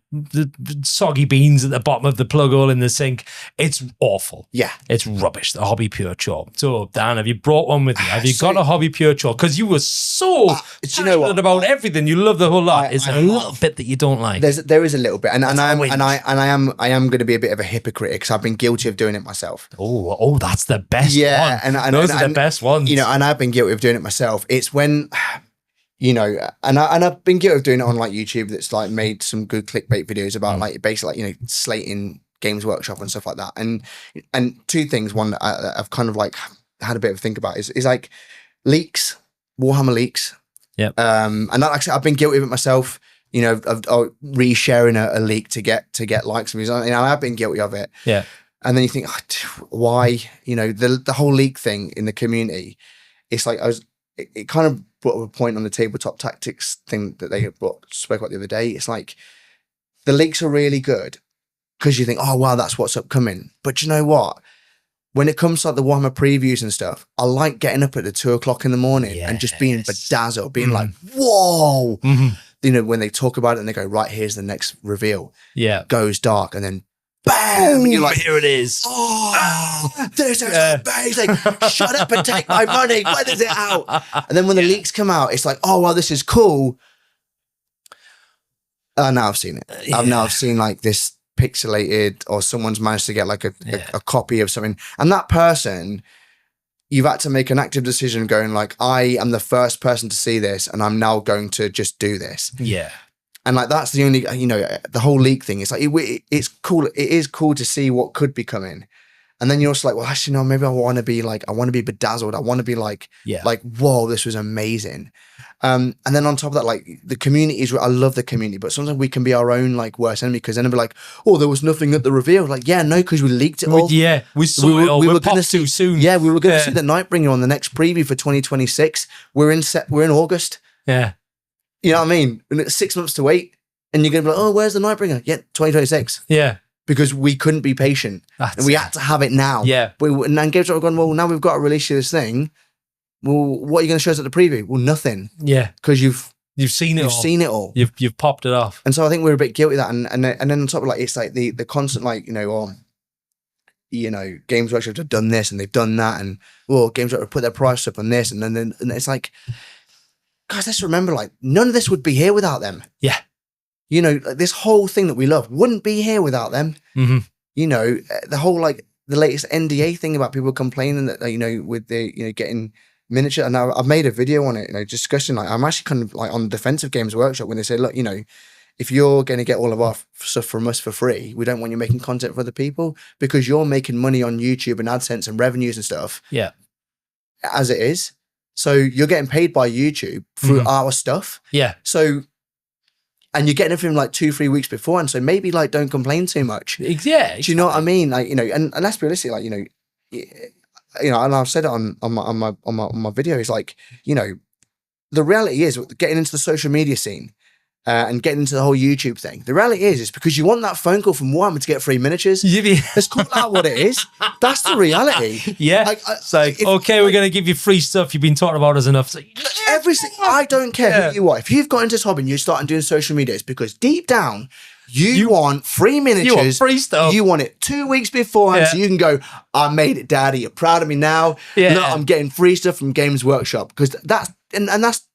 soggy beans at the bottom of the plug hole in the sink. It's awful. Yeah. It's rubbish. The hobby pure chore. So Dan, have you brought one with you? Have you got a hobby pure chore? Because you were so passionate about everything. You love the whole lot. Is there a little bit that you don't like? There is a little bit, and I am going to be a bit of a hypocrite because I've been guilty of doing it myself. Oh, that's the best one. And those are the best ones. You know, and I've been guilty of doing it myself. It's when, you know, and I've been guilty of doing it on like YouTube. That's like made some good clickbait videos about like basically like, you know, slating Games Workshop and stuff like that. And two things. One that I've kind of like had a bit of a think about is like leaks, Warhammer leaks. Yep. And that actually I've been guilty of it myself. You know, of resharing a leak to get likes and views. You know, I've been guilty of it. Yeah. And then you think, why? You know, the whole leak thing in the community, it's like it kind of brought up a point on the tabletop tactics thing that they spoke about the other day. It's like the leaks are really good because you think, oh, wow, that's what's upcoming. But you know what? When it comes to like the Warhammer previews and stuff, I like getting up at the 2 o'clock in the morning and just being bedazzled, being like, whoa. Mm-hmm. You know, when they talk about it and they go, right, here's the next reveal. Yeah. Goes dark and then bam! And you're like, here it is. Oh, this is amazing. Shut up and take my money. When is it out? And then when the leaks come out, it's like, oh, well, this is cool. Now I've seen it. Now I've seen like this pixelated or someone's managed to get like a copy of something. And that person, you've had to make an active decision going like, I am the first person to see this and I'm now going to just do this. Yeah. And like, that's the only, you know, the whole leak thing. It's like, it's cool. It is cool to see what could be coming. And then you're also like, well, actually, no, maybe I want to be bedazzled. I want to be like, whoa, this was amazing. And then on top of that, like the community is, I love the community, but sometimes we can be our own like worst enemy because then it'll be like, oh, there was nothing at the reveal. Like, yeah, no, because we leaked it all. Yeah, we saw it all. We were going to see soon. Yeah, we were going to see the Nightbringer on the next preview for 2026. We're in August. Yeah. You know what I mean? And it's 6 months to wait. And you're going to be like, oh, where's the Nightbringer? Yeah, 2026. Yeah. Because we couldn't be patient. And we had to have it now. Yeah. And then Games have gone, well, now we've got to release you this thing. Well, what are you going to show us at the preview? Well, nothing. Yeah. Because you've seen it all. You've seen it all. You've popped it off. And so I think we're a bit guilty of that. And then on top of like, it's like the constant like, you know, Games Workshop have done this and they've done that. And, well, Games Workshop have put their price up on this. And then it's like, guys, let's remember, like, none of this would be here without them. Yeah. You know, this whole thing that we love wouldn't be here without them. Mm-hmm. You know, the whole, like, the latest NDA thing about people complaining that, you know, with the, you know, getting miniature. And I've made a video on it, you know, discussing, like, I'm actually kind of like on the defense of Games Workshop when they say, look, you know, if you're going to get all of our stuff from us for free, we don't want you making content for other people because you're making money on YouTube and AdSense and revenues and stuff. Yeah. As it is. So you're getting paid by YouTube through our stuff. Yeah. So, and you're getting it from like 2-3 weeks before. And so maybe like, don't complain too much. Yeah. Exactly. Do you know what I mean? Like, you know, and let's be realistic, like, you know, and I've said it on my video, is like, you know, the reality is getting into the social media scene, and getting into the whole YouTube thing. The reality is because you want that phone call from Warhammer to get free miniatures. Let's call that what it is. That's the reality. Yeah. It's like, okay, we're going to give you free stuff. You've been talking about us enough. Like, I don't care who you are. If you've got into this hobby and you start doing social media, it's because deep down, you want free miniatures. You want free stuff. You want it 2 weeks beforehand so you can go, I made it, Daddy. You're proud of me now. Yeah. Look, I'm getting free stuff from Games Workshop. Because that's, and that's,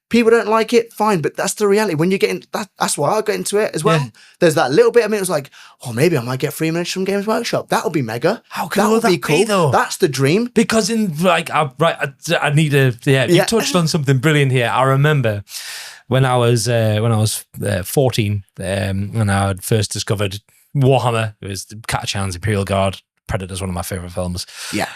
people don't like it, fine, but that's the reality. When you're getting that's why I got into it as well. Yeah. There's that little bit of me. It was like, maybe I might get free miniatures from Games Workshop. That would be mega. How cool would that be cool? Though? That's the dream. Because I need to. You touched on something brilliant here. I remember when I was 14, when I had first discovered Warhammer. It was Catachan's Imperial Guard. Predator's one of my favorite films. Yeah,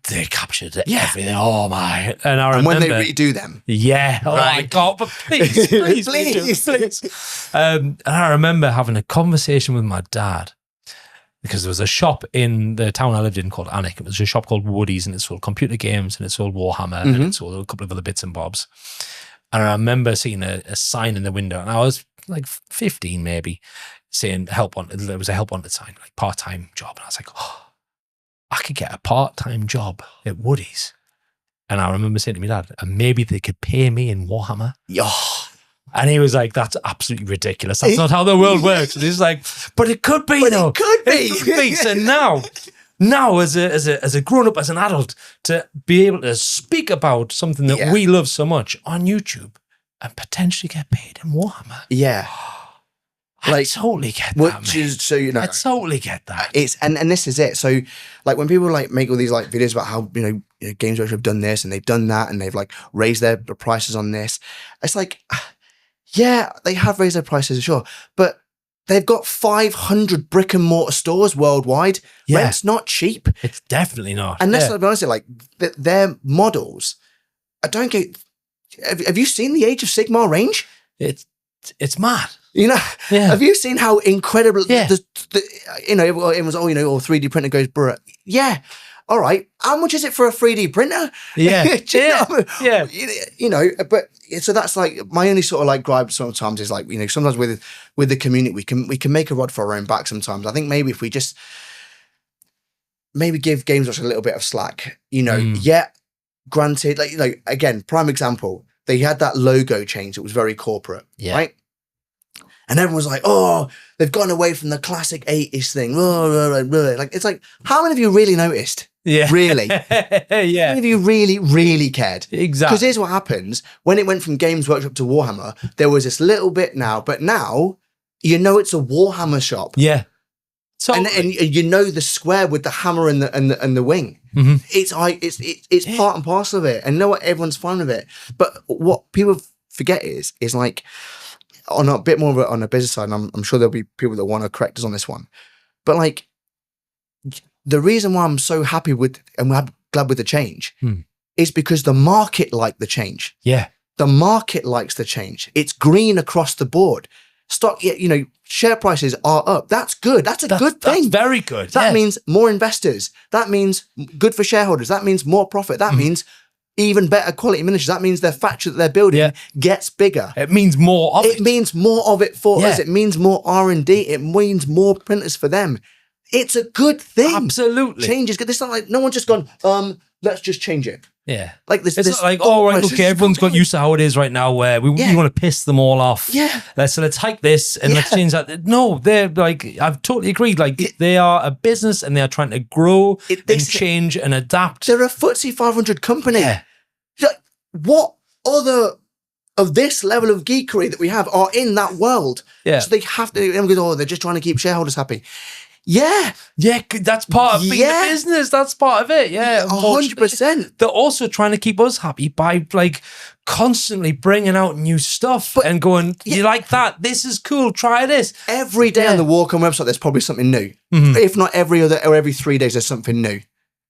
they captured everything. Oh my! And I remember when they redo them. Yeah. Oh my God! But please, please. And I remember having a conversation with my dad because there was a shop in the town I lived in called Alnwick. It was a shop called Woody's, and it sold computer games, and it sold Warhammer, and it sold a couple of other bits and bobs. And I remember seeing a sign in the window, and I was like 15 maybe, saying help wanted. There was a help wanted sign, like part-time job, and I was like, I could get a part-time job at Woody's. And I remember saying to my dad, and maybe they could pay me in Warhammer. Yeah. And he was like, that's absolutely ridiculous. That's not how the world works. And he's like, but it could be, though. It could be. It could be. So now as a grown-up, as an adult, to be able to speak about something that we love so much on YouTube and potentially get paid in Warhammer. Yeah. I totally get that, I totally get that. It's and this is it. So, like when people like make all these like videos about how Games Workshop have done this and they've done that and they've like raised their prices on this, it's like, yeah, they have raised their prices, sure, but they've got 500 brick and mortar stores worldwide. Yeah. Rent's not cheap. It's definitely not. And let's be honest, like their models. I don't get. Have you seen the Age of Sigmar range? It's mad. Have you seen how incredible, it was, 3D printer goes, bruh. Yeah. All right. How much is it for a 3D printer? Yeah. But so that's like my only sort of like gripe sometimes is like, sometimes with the community, we can make a rod for our own back sometimes. I think maybe if we just give Games Workshop a little bit of slack, granted, like, again, prime example, they had that logo change. It was very corporate, right? And everyone was like, oh, they've gone away from the classic 80s thing. Like, it's like, how many of you really noticed? Yeah. Really? Yeah. How many of you really, really cared? Exactly. Because here's what happens. When it went from Games Workshop to Warhammer, there was this little bit now, but now, it's a Warhammer shop. Yeah. Totally. And the square with the hammer and the wing. Mm-hmm. It's part and parcel of it. And what? Everyone's fine with it. But what people forget is like, on a bit more of on a business side, and I'm sure there'll be people that want to correct us on this one. But like, the reason why I'm so happy with and we're glad with the change is because the market liked the change. Yeah. The market likes the change. It's green across the board. Stock, share prices are up. That's good. That's a good thing. That's very good. That means more investors. That means good for shareholders. That means more profit. That means even better quality miniatures. That means their factory that they're building gets bigger. It means more of it. It means more of it for us. It means more R&D. It means more printers for them. It's a good thing. Absolutely. Change is good. This is not like no one's just gone, let's just change it. Yeah. Like this. It's not like, oh, right, okay, everyone's got used to how it is right now where we want to piss them all off. Yeah. Let's hike this and let's change that. No, they're like, I've totally agreed. Like, they are a business and they are trying to grow and change and adapt. They're a FTSE 500 company. Yeah. Like, what other of this level of geekery that we have are in that world? Yeah. So they have to, and we go, they're just trying to keep shareholders happy. Yeah. Yeah, that's part of being a business. That's part of it. Yeah, 100%. They're also trying to keep us happy by like constantly bringing out new stuff and going, you like that? This is cool. Try this. Every day on the Warcom website, there's probably something new. Mm-hmm. If not every other or every 3 days, there's something new.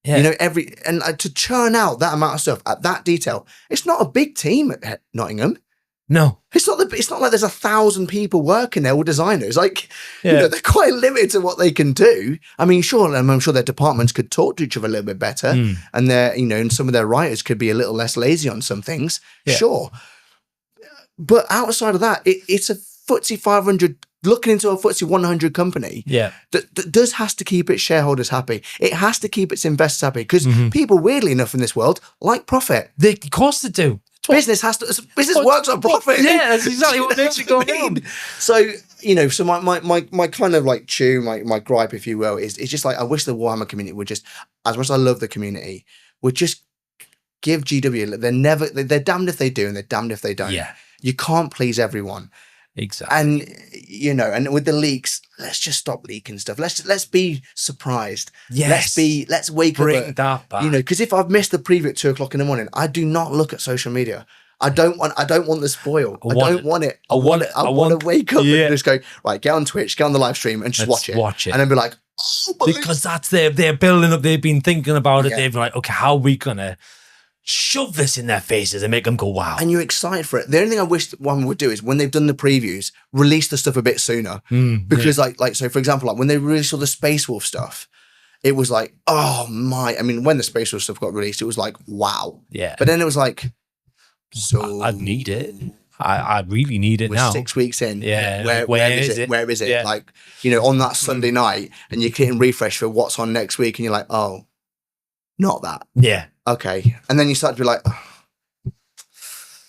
Yeah. To churn out that amount of stuff at that detail, it's not a big team at Nottingham. No, it's not like there's 1,000 people working there, all designers. Like, they're quite limited to what they can do. I mean, sure, I'm sure their departments could talk to each other a little bit better, and and some of their writers could be a little less lazy on some things. Yeah. Sure, But outside of that, it's a FTSE 500 looking into a FTSE 100 company. Yeah. That has to keep its shareholders happy. It has to keep its investors happy because people, weirdly enough, in this world like profit. Of course they do. Business works on profit. Yeah, that's exactly what makes it go around. So, so my kind of like my gripe, if you will, is just like, I wish the Warhammer community would just, as much as I love the community, would just give GW, they're damned if they do and they're damned if they don't. Yeah. You can't please everyone. Exactly. And, and with the leaks, let's just stop leaking stuff. Let's be surprised. Yes. Let's wake Bring up. that back. Because if I've missed the preview at 2:00 in the morning, I do not look at social media. I don't want the spoil. I don't want it. I want to wake up and just go, right, get on Twitch, get on the live stream and just watch it. And then be like, because that's they're building up, they've been thinking about it. They've been like, okay, how are we gonna shove this in their faces and make them go, wow. And you're excited for it. The only thing I wish one would do is when they've done the previews, release the stuff a bit sooner. Because so for example, like when they released all the Space Wolf stuff, it was like, oh my, I mean, when the Space Wolf stuff got released, it was like, wow. Yeah. But then it was like, so I need it. I really need it now. 6 weeks in. Yeah. Where is it? Where is it? Yeah. Like, on that Sunday night and you're hitting refresh for what's on next week and you're like, oh, not that. Yeah. Okay. And then you start to be like, oh,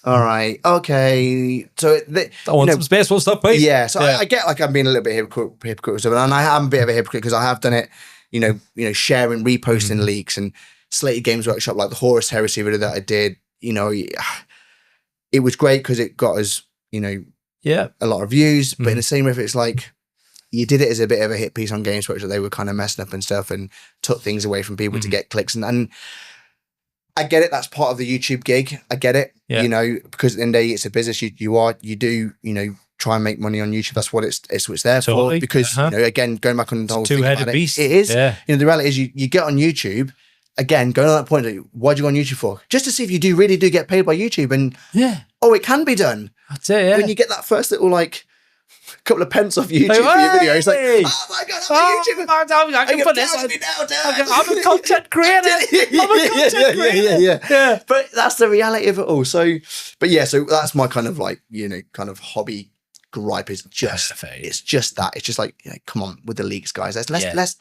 all right, okay. So I want some Space Wolf stuff, please. Yeah. So I get like I'm being a little bit hypocritical, and I am a bit of a hypocrite because I have done it, sharing, reposting leaks and Slated Games Workshop, like the Horus Heresy video that I did, it was great because it got us, a lot of views, but in the same way, it's like, you did it as a bit of a hit piece on Games Workshop. They were kind of messing up and stuff and took things away from people to get clicks. And I get it. That's part of the YouTube gig. I get it. Yeah. Because at the end of the day, it's a business. You do, try and make money on YouTube. That's what it's there for. Because, again, going back on the whole two-headed beast. It is. Yeah. The reality is you get on YouTube, again, going on that point, why'd you go on YouTube for? Just to see if you really do get paid by YouTube. And, it can be done. That's it, yeah. When you get that first little, couple of pence off YouTube for your video. It's like, oh my God, I'm a YouTuber. I can put this on. I'm a content creator. Yeah. But that's the reality of it all. So that's my kind of kind of hobby gripe is just, it's just that. It's just like, come on with the leaks, guys. Let's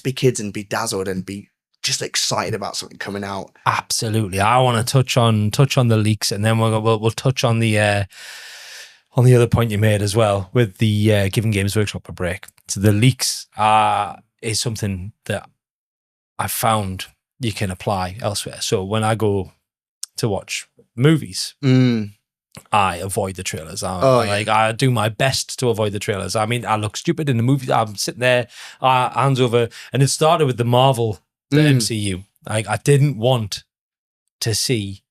be kids and be dazzled and be just excited about something coming out. Absolutely. I want to touch on the leaks and then we'll touch on the other point you made as well with the giving Games Workshop a break. So the leaks is something that I found you can apply elsewhere. So when I go to watch movies, I avoid the trailers. I do my best to avoid the trailers. I mean, I look stupid in the movie. I'm sitting there, hands over, and it started with the Marvel, the MCU. I didn't want to see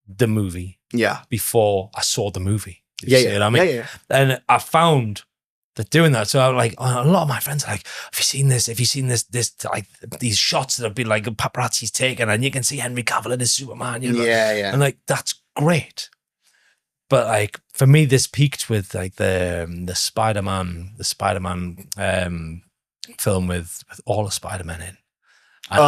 the movie before I saw the movie. Yeah. And I found that doing that. So I'm like, a lot of my friends are like, have you seen this? Have you seen this, like these shots that have been like paparazzi's taken and you can see Henry Cavill in his Superman, And like, that's great. But like, for me, this peaked with like the Spider-Man film with all the Spider-Man in. And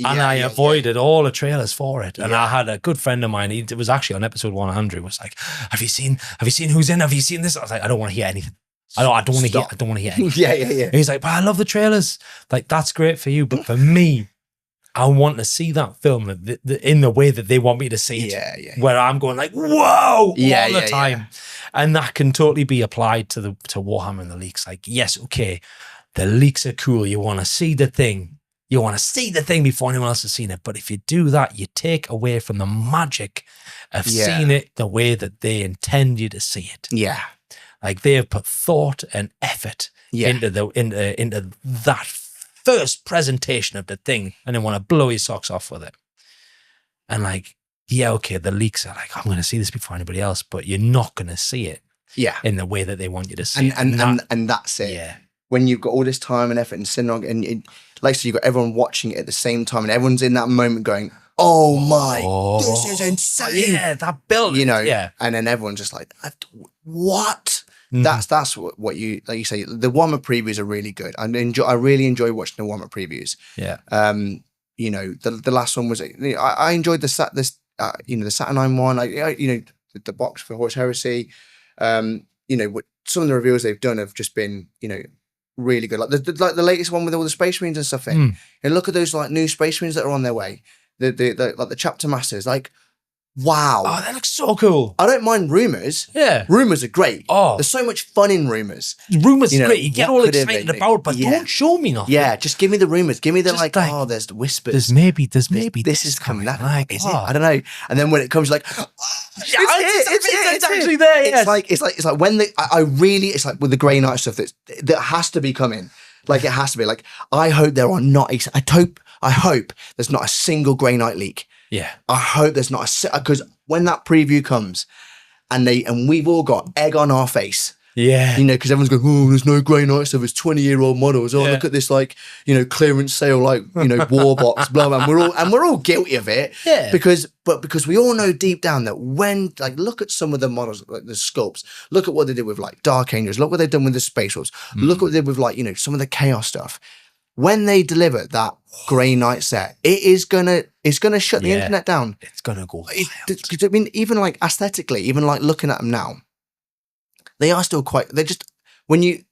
I avoided all the trailers for it. And I had a good friend of mine, it was actually on episode 100, was like, have you seen who's in? Have you seen this? I was like, I don't want to hear anything. I don't want to hear anything. Yeah. And he's like, but I love the trailers. Like, that's great for you. But for me, I want to see that film in the way that they want me to see it. Yeah. Where I'm going like, whoa, all the time. Yeah. And that can totally be applied to Warhammer and the leaks. Like, yes, okay, the leaks are cool. You want to see the thing. You want to see the thing before anyone else has seen it. But if you do that, you take away from the magic of seeing it the way that they intend you to see it. Yeah. Like they have put thought and effort into that first presentation of the thing and they want to blow your socks off with it. And like, okay, the leaks are like, I'm going to see this before anybody else, but you're not going to see it in the way that they want you to see it. And that's it. Yeah. When you've got all this time and effort and synagogue and so you've got everyone watching it at the same time and everyone's in that moment going, oh my, this is insane. Yeah, that build. And then everyone's just like, what? That's what you, like you say, the Warhammer previews are really good. I really enjoy watching the Warhammer previews. Yeah. The last one was, I enjoyed the Saturnine one. the box for Horse Heresy. You know, some of the reveals they've done have just been, you know, really good. Like the latest one with all the Space Marines and stuff in. And look at those like new Space Marines that are on their way. The like the Chapter Masters, like, wow. Oh, that looks so cool. I don't mind rumors. Yeah. Rumors are great. Oh. There's so much fun in rumors. Rumors You know, are great. You get what all could it excited be? about, but don't show me nothing. Yeah, just give me the rumors. Give me the Just like, like, oh, there's the whispers. There's maybe this is coming. That like, is it? I don't know. And then when it comes, like, it's actually there. Yes. It's like when I really, it's like with the Grey Knight stuff that has to be coming. Like it has to be. Like I hope there are not. I hope there's not a single Grey Knight leak. Yeah. I hope there's not a, because when that preview comes and we've all got egg on our face. Yeah. You know, because everyone's going, oh, there's no Grey Knight stuff. It's 20-year-old models. Oh, look at this, like, you know, clearance sale, like, you know, war box, blah, blah. And we're all guilty of it. Yeah. Because we all know deep down that when, like, look at some of the models, like the sculpts, look at what they did with, like, Dark Angels, look what they've done with the Space Wolves, look what they did with, like, you know, some of the Chaos stuff. When they deliver that Grey Knight set, it's gonna shut the internet down. It's gonna go wild. I mean, even like aesthetically, even like looking at them now, they are still they're just, when you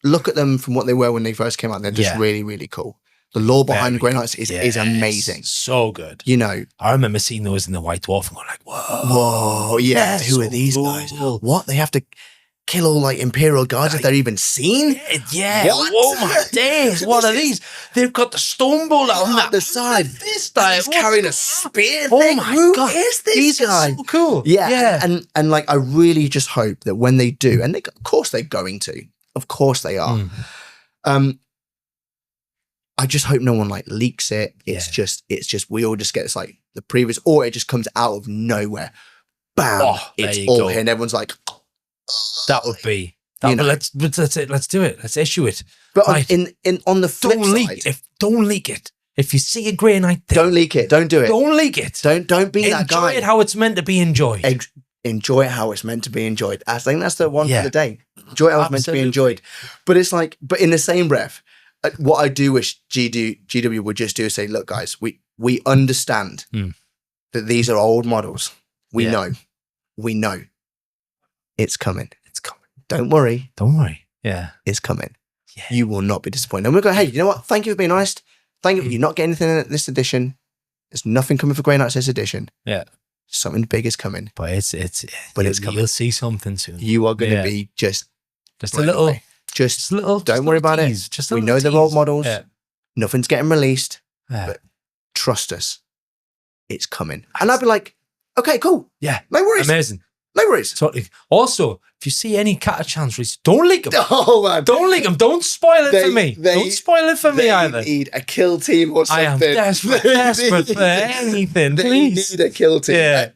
look at them from what they were when they first came out, they're just really, really cool. The lore behind the Grey Knights is amazing. So good. You know. I remember seeing those in the White Dwarf and going like, whoa. Whoa, yeah. Who are these guys? What? They have to kill all like Imperial guards if they're even seen? Yeah. What? Oh my days. What are these? They've got the stone bowl on the side. This guy. He's carrying a spear. Oh my God. Who is this guy? So cool. Yeah. And like, I really just hope that when they do, and of course they're going to, of course they are. I just hope no one like leaks it. It's just, we all just get this like the previous, or it just comes out of nowhere. Bam. It's all here. And everyone's like, that would be. Let's it. Let's do it. Let's issue it. But on the flip side, don't leak it. If you see a Grey Knight thing, don't leak it. Don't do it. Don't leak it. Don't be that guy. Enjoy it how it's meant to be enjoyed. Enjoy it how it's meant to be enjoyed. I think that's the one for the day. Enjoy it how it's meant to be enjoyed. But it's like, but in the same breath, what I do wish GW would just do is say, look, guys, we understand that these are old models. We know. It's coming. Don't worry. Yeah. It's coming. Yeah. You will not be disappointed. And we'll go, hey, you know what? Thank you for being honest. Thank you. You're not getting anything in this edition. There's nothing coming for Grey Knights this edition. Yeah. Something big is coming. But it's coming. You'll see something soon. You are going to be just a little. Away. Just a little. Don't worry about it. We know they're old models. Yeah. Nothing's getting released. Yeah. But trust us. It's coming. And I'd be like, okay, cool. Yeah. No worries. Amazing. No worries. Totally. Also, if you see any Catachan's release, don't leak them. Oh, man. Don't leak them. Don't spoil it for me. Don't spoil it for me either. They need a kill team or something. I am desperate for anything. Please. They need a kill team. Yeah.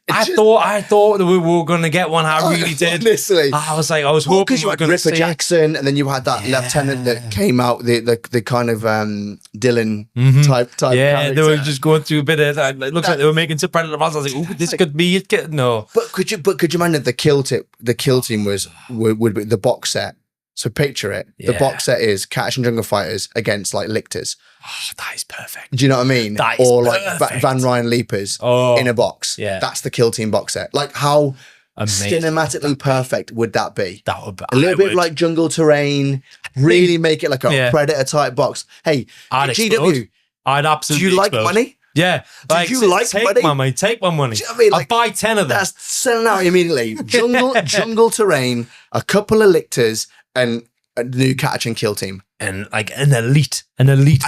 I thought that we were going to get one. I really did. Honestly. I was hoping because you had Ripper Jackson, and then you had that lieutenant that came out, the kind of Dylan type yeah, character. they were just going through a bit of that. It looks like they were making some Predator models. I was like, this could be it. No. But could you imagine the kill team would be the box set? So picture it. Yeah. The box set is Catch and Jungle Fighters against like Lictors. Oh, that is perfect. Do you know what I mean? That is perfect. Like Van Ryan Leapers in a box. Yeah. That's the kill team box set. Like how cinematically perfect would that be? That would be a little bit like jungle terrain. Really make it like a Predator type box. Hey, GW. I'd absolutely. Do you like money? Yeah. Like, do you like take money? My money? Take my money. Do you know what I mean? Like, I'll buy 10 of them. That's selling out immediately. Jungle terrain, a couple of Lictors, and a new Catch and Kill team. And like an elite,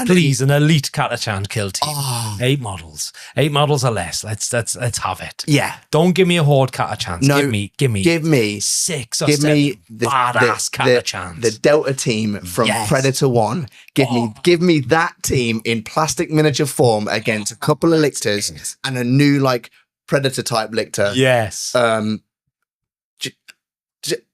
please, an elite Catachan kill team. Oh. 8 models or less. Let's have it. Yeah. Don't give me a horde Catachans. No, give me 6 or 7 badass Catachans. The Delta team from Predator 1. Give me that team in plastic miniature form against a couple of Lictors and a new like Predator type Lictor. Yes.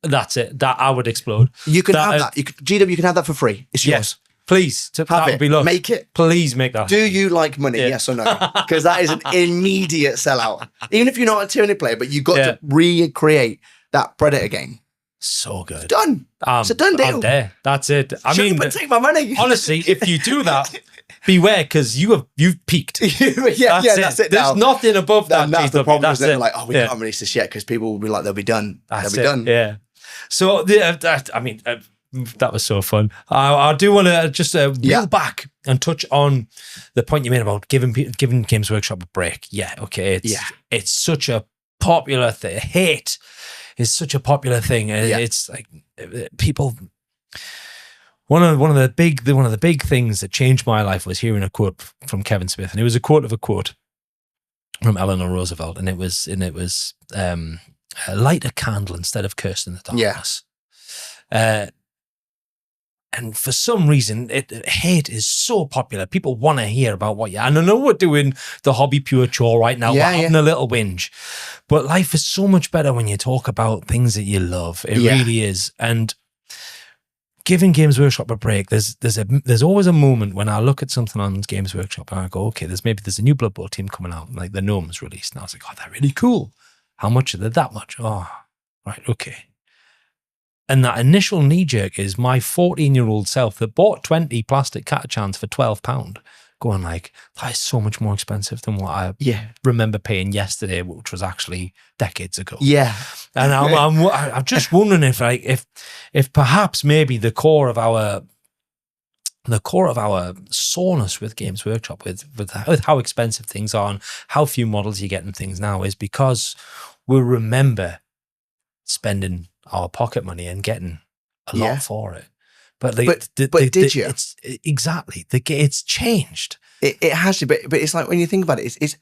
That's it. That I would explode. You can have that. GW, you can have that for free. It's yours. Please. That would be lovely. Make it. Please make that. Do you like money? Yeah. Yes or no? Because that is an immediate sellout. Even if you're not a tyranny player, but you got to recreate that Predator game. So good. It's done. It's a done deal. I'm there. That's it. I mean, take my money. Honestly, if you do that, beware, because you've peaked. That's it. There's nothing above that. That's the problem. That's it. Like, we can't release this yet because people will be like, they'll be done. That's they'll be done. Yeah. So that was so fun. I do want to just reel back and touch on the point you made about giving Games Workshop a break. Yeah, okay. It's such a popular thing. Hate is such a popular thing. It's like people. One of the big things that changed my life was hearing a quote from Kevin Smith, and it was a quote from Eleanor Roosevelt, and it was light a candle instead of cursing the darkness. And for some reason, hate is so popular. People want to hear about what and I know we're doing the hobby pure chore right now. We're having a little whinge. But life is so much better when you talk about things that you love. It really is. And giving Games Workshop a break, there's always a moment when I look at something on Games Workshop and I go, okay, there's a new Blood Bowl team coming out, like the Gnomes released. And I was like, oh, they're really cool. How much are they? That much? Oh, right, okay. And that initial knee jerk is my 14-year-old self that bought 20 plastic catachans for £12, going like, that is so much more expensive than what I remember paying yesterday, which was actually decades ago. Yeah. And I'm just wondering if perhaps maybe the core of our soreness with Games Workshop, with how expensive things are and how few models you get in things now, is because we remember spending our pocket money and getting a lot for it. But did you? It's changed. It has to, but it's like when you think about it,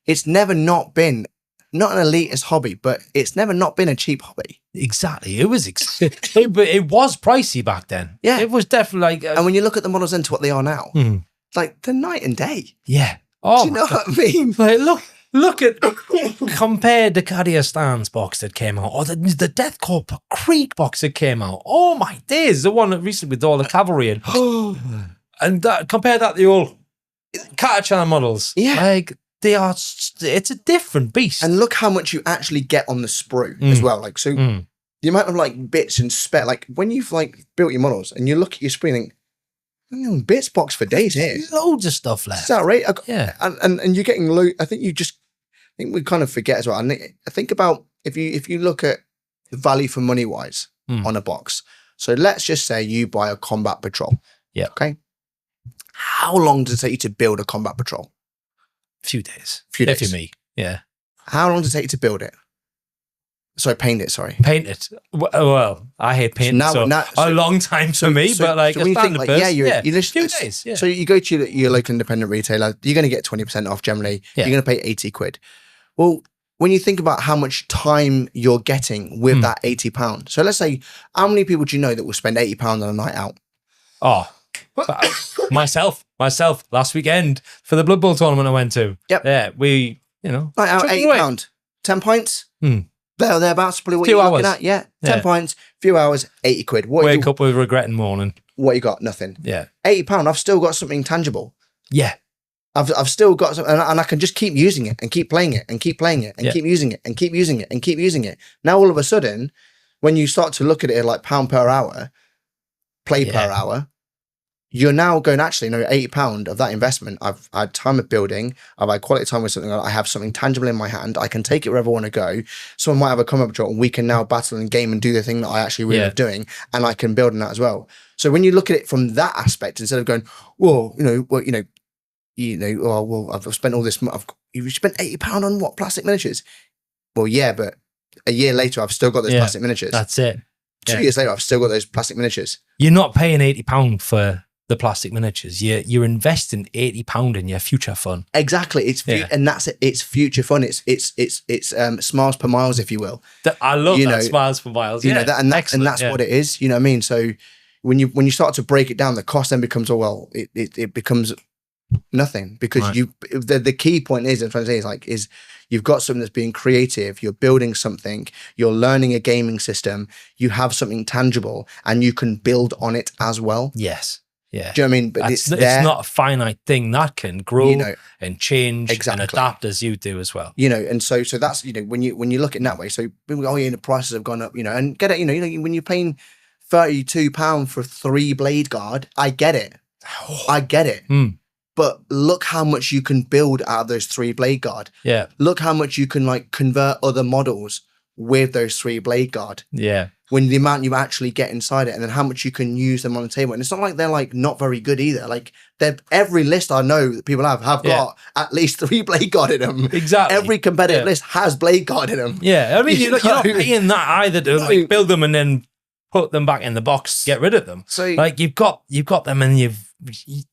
it's never not been not an elitist hobby, but it's never not been a cheap hobby. Exactly. It was it was pricey back then. Yeah. It was definitely like and when you look at the models into what they are now, like they're night and day. Yeah. Oh, do you know what I mean? Like look at compared the Cadia Stans box that came out, or the Deathcorp Creek box that came out. Oh my days, the one that recently with all the cavalry in. And compare that to the old Catachan models. Yeah. Like it's a different beast. And look how much you actually get on the sprue as well. Like the amount of like bits and like when you've like built your models and you look at your sprue and think, bits box for days here. Loads of stuff left. Is that right? Yeah. And you're getting I think we kind of forget as well. And I think about if you look at value for money wise on a box. So let's just say you buy a combat patrol. Yeah. Okay. How long does it take you to build a combat patrol? Few days. If you're me. Yeah. How long does it take you to build it? Sorry, paint it. Sorry. Paint it. Well, I hate painting. So a long time for me, but like so when you think, like, you just few days. Yeah. So you go to your local independent retailer, you're going to get 20% off generally. Yeah. You're going to pay 80 quid. Well, when you think about how much time you're getting with that £80, so let's say, how many people do you know that will spend £80 on a night out? Oh, myself last weekend for the Blood Bowl tournament I went to. Yep. Yeah, we, night out, £80, 10 pints. Thereabouts, probably what you're looking at. Yeah, 10 pints, few hours, 80 quid. Wake up with regret in the morning. What you got? Nothing. Yeah. £80, I've still got something tangible. Yeah. I've still got something, and I can just keep using it and keep playing it and keep playing it and keep using it and keep using it and keep using it. Now, all of a sudden, when you start to look at it like pound per hour, play per hour, you're now going, actually, £80 of that investment, I've had time of building, I've had quality time with something, I have something tangible in my hand, I can take it wherever I want to go. Someone might have a combat patrol and we can now battle and game and do the thing that I actually really love doing, and I can build on that as well. So when you look at it from that aspect, instead of going, I've spent all this, you've spent £80 on what, plastic miniatures? Well, yeah, but a year later, I've still got those plastic miniatures. That's it. 2 years later, I've still got those plastic miniatures. You're not paying £80 for the plastic miniatures. You're investing £80 in your future fun. Exactly. And that's it. It's future fun. It's smiles per miles, if you will. I love that, smiles per miles. You know that, and that's what it is. You know what I mean? So when you start to break it down, the cost then becomes it becomes nothing, because the key point is, I'm trying to say, is you've got something that's being creative, you're building something, you're learning a gaming system, you have something tangible, and you can build on it as well. Yes. Yeah. Do you know what I mean? But it's not a finite thing that can grow and change and adapt as you do as well. And so that's, when you look at it that way, so people go, the prices have gone up, and get it, when you're paying £32 for 3 blade guard, I get it. I get it. But look how much you can build out of those 3 blade guard. Yeah. Look how much you can like convert other models with those 3 blade guard. Yeah. When the amount you actually get inside it, and then how much you can use them on the table. And it's not like they're like not very good either. Like every list I know that people have got at least 3 blade guard in them. Exactly. Every competitive list has blade guard in them. Yeah. I mean, you're not paying that either to like build them and then put them back in the box, get rid of them. So like you've got them, and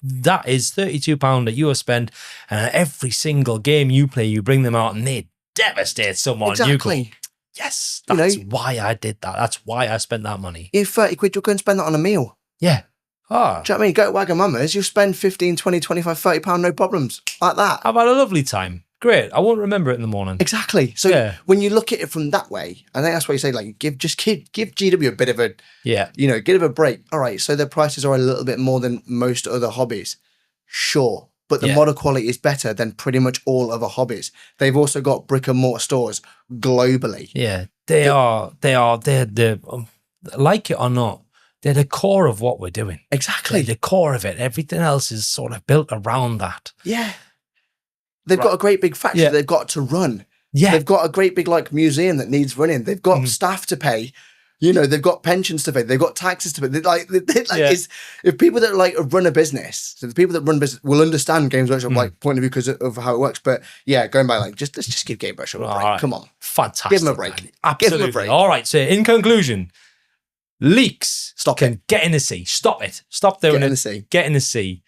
that is £32 that you have spent, and every single game you play, you bring them out and they devastate someone. Exactly. You go, yes, that's why I did that. That's why I spent that money. If 30 quid, you're going to spend that on a meal. Yeah. Do you know what I mean? Go to Wagamama's, you'll spend 15, 20, 25, £30, no problems. Like that. I've had a lovely time. Great. I won't remember it in the morning. Exactly. So when you look at it from that way, I think that's why you say, like, give GW a bit of a, give a break. All right, so their prices are a little bit more than most other hobbies. Sure. But the model quality is better than pretty much all other hobbies. They've also got brick and mortar stores globally. Yeah, they're like it or not, they're the core of what we're doing. Exactly. They're the core of it. Everything else is sort of built around that. Yeah. They've got a great big factory they've got to run. Yeah. They've got a great big like museum that needs running. They've got staff to pay. You know, they've got pensions to pay. They've got taxes to pay. It's, if people that like run a business, so the people that run business will understand Games Workshop like point of view because of how it works. But yeah, going back, like let's just give Games Workshop a break. Right. Come on, fantastic. Give them a break. Absolutely. Give them a break. All right. So in conclusion, leaks stop can get in the sea. Stop it. Stop doing it. Get in the sea.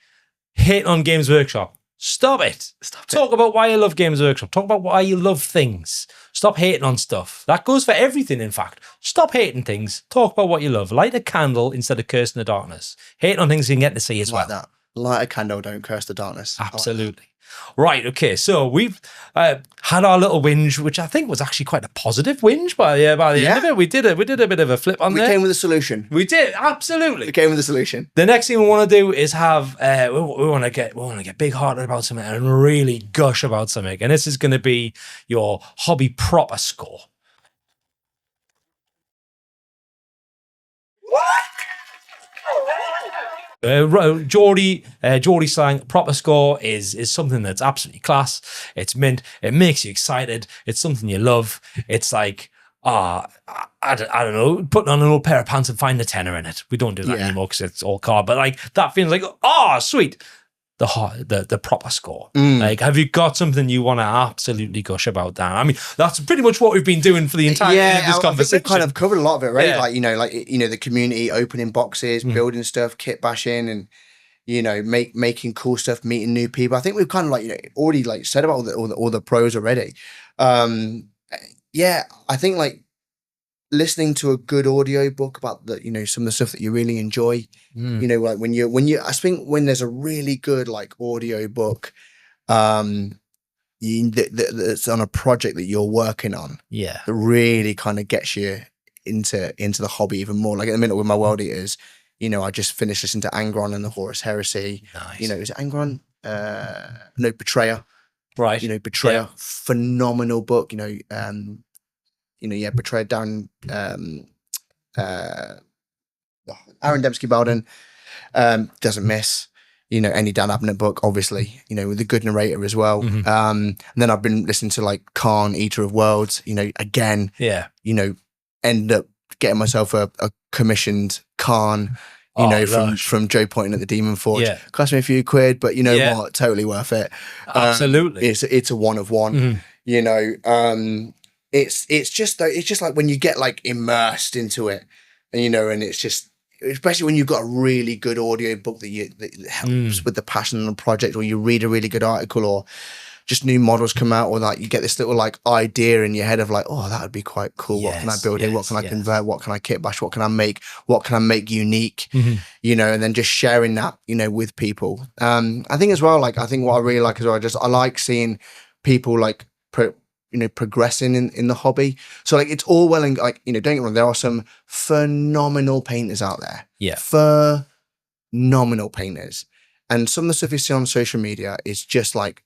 Hate on Games Workshop. Stop it. Talk about why you love Games Workshop. Talk about why you love things. Stop hating on stuff. That goes for everything, in fact. Stop hating things. Talk about what you love. Light a candle instead of cursing the darkness. Hate on things you can get to see as well. That. Light a candle, don't curse the darkness. Absolutely. Right, okay, so we've had our little whinge, which I think was actually quite a positive whinge by the end of it. We did a bit of a flip on there. We came with a solution. We did, absolutely. We came with a solution. The next thing we want to do is have we want to get big hearted about something and really gush about something, and this is going to be your hobby proper score. Geordie slang proper score is something that's absolutely class. It's mint. It makes you excited. It's something you love. It's like I don't know, putting on an old pair of pants and finding a tenner in it. We don't do that anymore because it's all card. But like that feels like sweet. The proper score. Like, have you got something you want to absolutely gush about, Dan? I mean, that's pretty much what we've been doing for the entire of this conversation. We've kind of covered a lot of it, right? Yeah. The community, opening boxes, building stuff, kit bashing, and making cool stuff, meeting new people. I think we've kind of already said about all the pros already. I think like listening to a good audio book about some of the stuff that you really enjoy, like when I think when there's a really good like audio book, that's on a project that you're working on, that really kind of gets you into the hobby even more. Like at the minute with my World Eaters, I just finished listening to Angron and the Horus Heresy. Nice. Is it Angron? No, Betrayer. Right. Betrayer, phenomenal book. Betrayer down Aaron Dembski-Bowden doesn't miss, any Dan Abnett book, obviously, with a good narrator as well. And then I've been listening to like Khan, Eater of Worlds, again, end up getting myself a commissioned Khan, from Joe Pointing at the Demon Forge. Yeah. Cost me a few quid, but what? Totally worth it. Absolutely. It's a one of one, It's just like when you get like immersed into it, and and it's just, especially when you've got a really good audio book that helps with the passion of the project, or you read a really good article, or just new models come out, or like you get this little like idea in your head of like, that would be quite cool. What can I build here? What can I convert? What can I kit bash? What can I make? What can I make unique? And then just sharing that, with people. I think as well, like I think what I really like as well, I like seeing people like progressing in the hobby. So like it's all well and like, don't get me wrong, there are some phenomenal painters out there. Yeah. Phenomenal painters. And some of the stuff you see on social media is just like,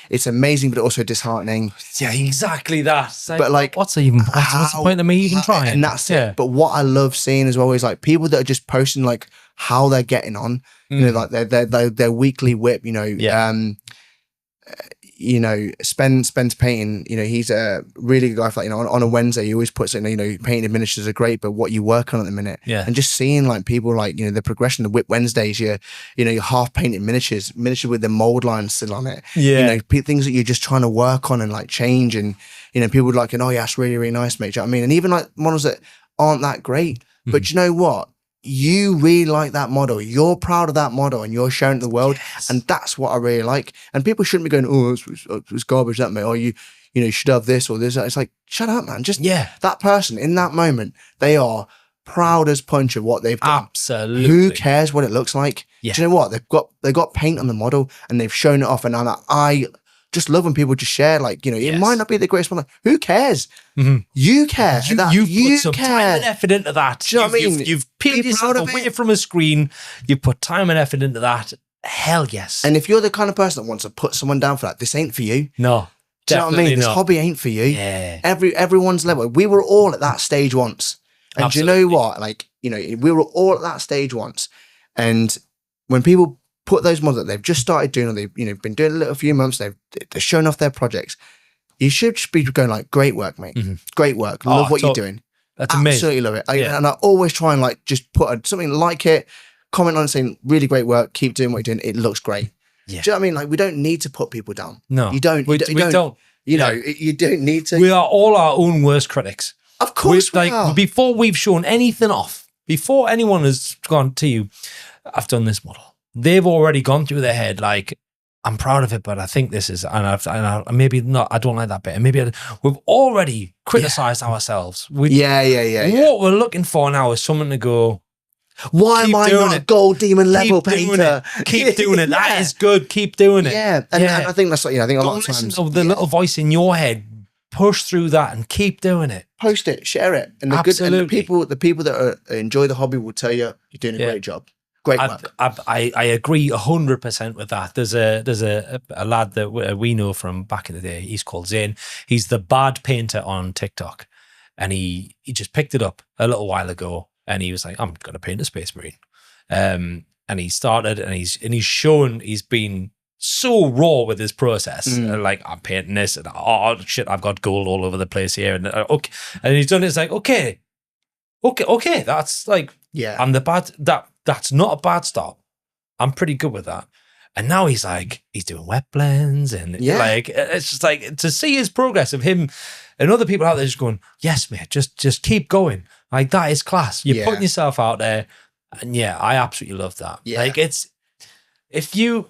it's amazing, but also disheartening. Yeah, exactly that. But like, what's the point of me even trying? And that's it. But what I love seeing as well is like people that are just posting like how they're getting on, you know, like their weekly whip, you know, Spen's painting, you know, he's a really good guy for, like, you know, on a Wednesday, he always puts it, you know, painting miniatures are great, but what you work on at the minute. Yeah. And just seeing like people like, you know, the progression, the Whip Wednesdays, you're half painted miniatures with the mold lines still on it. Yeah. You know, things that you're just trying to work on and like change. And, you know, people would like, oh yeah, that's really, really nice, mate. Do you know what I mean? And even like models that aren't that great, but you know what? You really like that model. You're proud of that model and you're showing it to the world. Yes. And that's what I really like. And people shouldn't be going, oh, it's garbage, that, mate. Or you should have this or this. It's like, shut up, man. Just that person in that moment, they are proud as punch of what they've done. Absolutely. Who cares what it looks like? Yeah. Do you know what? They've got paint on the model and they've shown it off. And I just love when people just share, like, you know, it might not be the greatest one. Who cares? You care. You put some time and effort into that. Do you know what I mean? You've peeled yourself away from a screen. You put time and effort into that. Hell yes. And if you're the kind of person that wants to put someone down for that, this ain't for you. No. Do you know what I mean? This hobby ain't for you. Yeah. Everyone's level. We were all at that stage once. And do you know what? Like, you know, we were all at that stage once. And when people put those models that they've just started doing, or they've, you know, been doing a little few months, they're showing off their projects, you should just be going like, great work, mate. Great work. Love what you're doing. That's amazing. Absolutely love it. And I always try and like just put something like it, comment on it saying, really great work. Keep doing what you're doing. It looks great. Yeah. Do you know what I mean? Like, we don't need to put people down. No. You don't. We don't. You know, you don't need to. We are all our own worst critics. Of course we are. Before we've shown anything off, before anyone has gone to you, I've done this model. They've already gone through their head like, I'm proud of it, but I think this is, and maybe not, I don't like that bit. And maybe we've already criticized ourselves. What we're looking for now is someone to go, why am I not a gold demon level painter? Keep doing it. That is good. Keep doing it. Yeah. And I think that's like, I think a lot of times. Don't listen to the little voice in your head. Push through that and keep doing it. Post it, share it. And the people that enjoy the hobby will tell you, you're doing a great job. Great work. I agree 100% with that. There's a lad that we know from back in the day. He's called Zane. He's the bad painter on TikTok, and he just picked it up a little while ago, and he was like, "I'm going to paint a Space Marine," and he started, and he's shown he's been so raw with his process. Like, I'm painting this, and oh shit, I've got gold all over the place here, and okay, and he's done it. It's like okay, that's like and the bad that's not a bad start. I'm pretty good with that. And now he's doing wet blends and like, it's just like to see his progress of him and other people out there just going, yes, mate, just keep going. Like, that is class. You're putting yourself out there. And I absolutely love that. Yeah. Like, it's, if you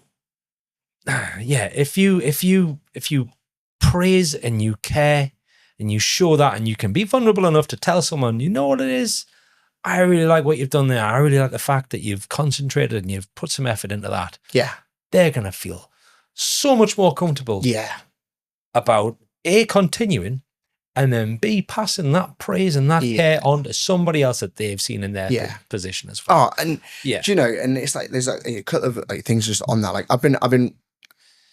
praise and you care and you show that and you can be vulnerable enough to tell someone, you know what it is? I really like what you've done there. I really like the fact that you've concentrated and you've put some effort into that. Yeah. They're going to feel so much more comfortable about A, continuing, and then B, passing that praise and that care on to somebody else that they've seen in their position as well. Oh, and do you know, and it's like, there's like a couple of like things just on that. Like, I've been,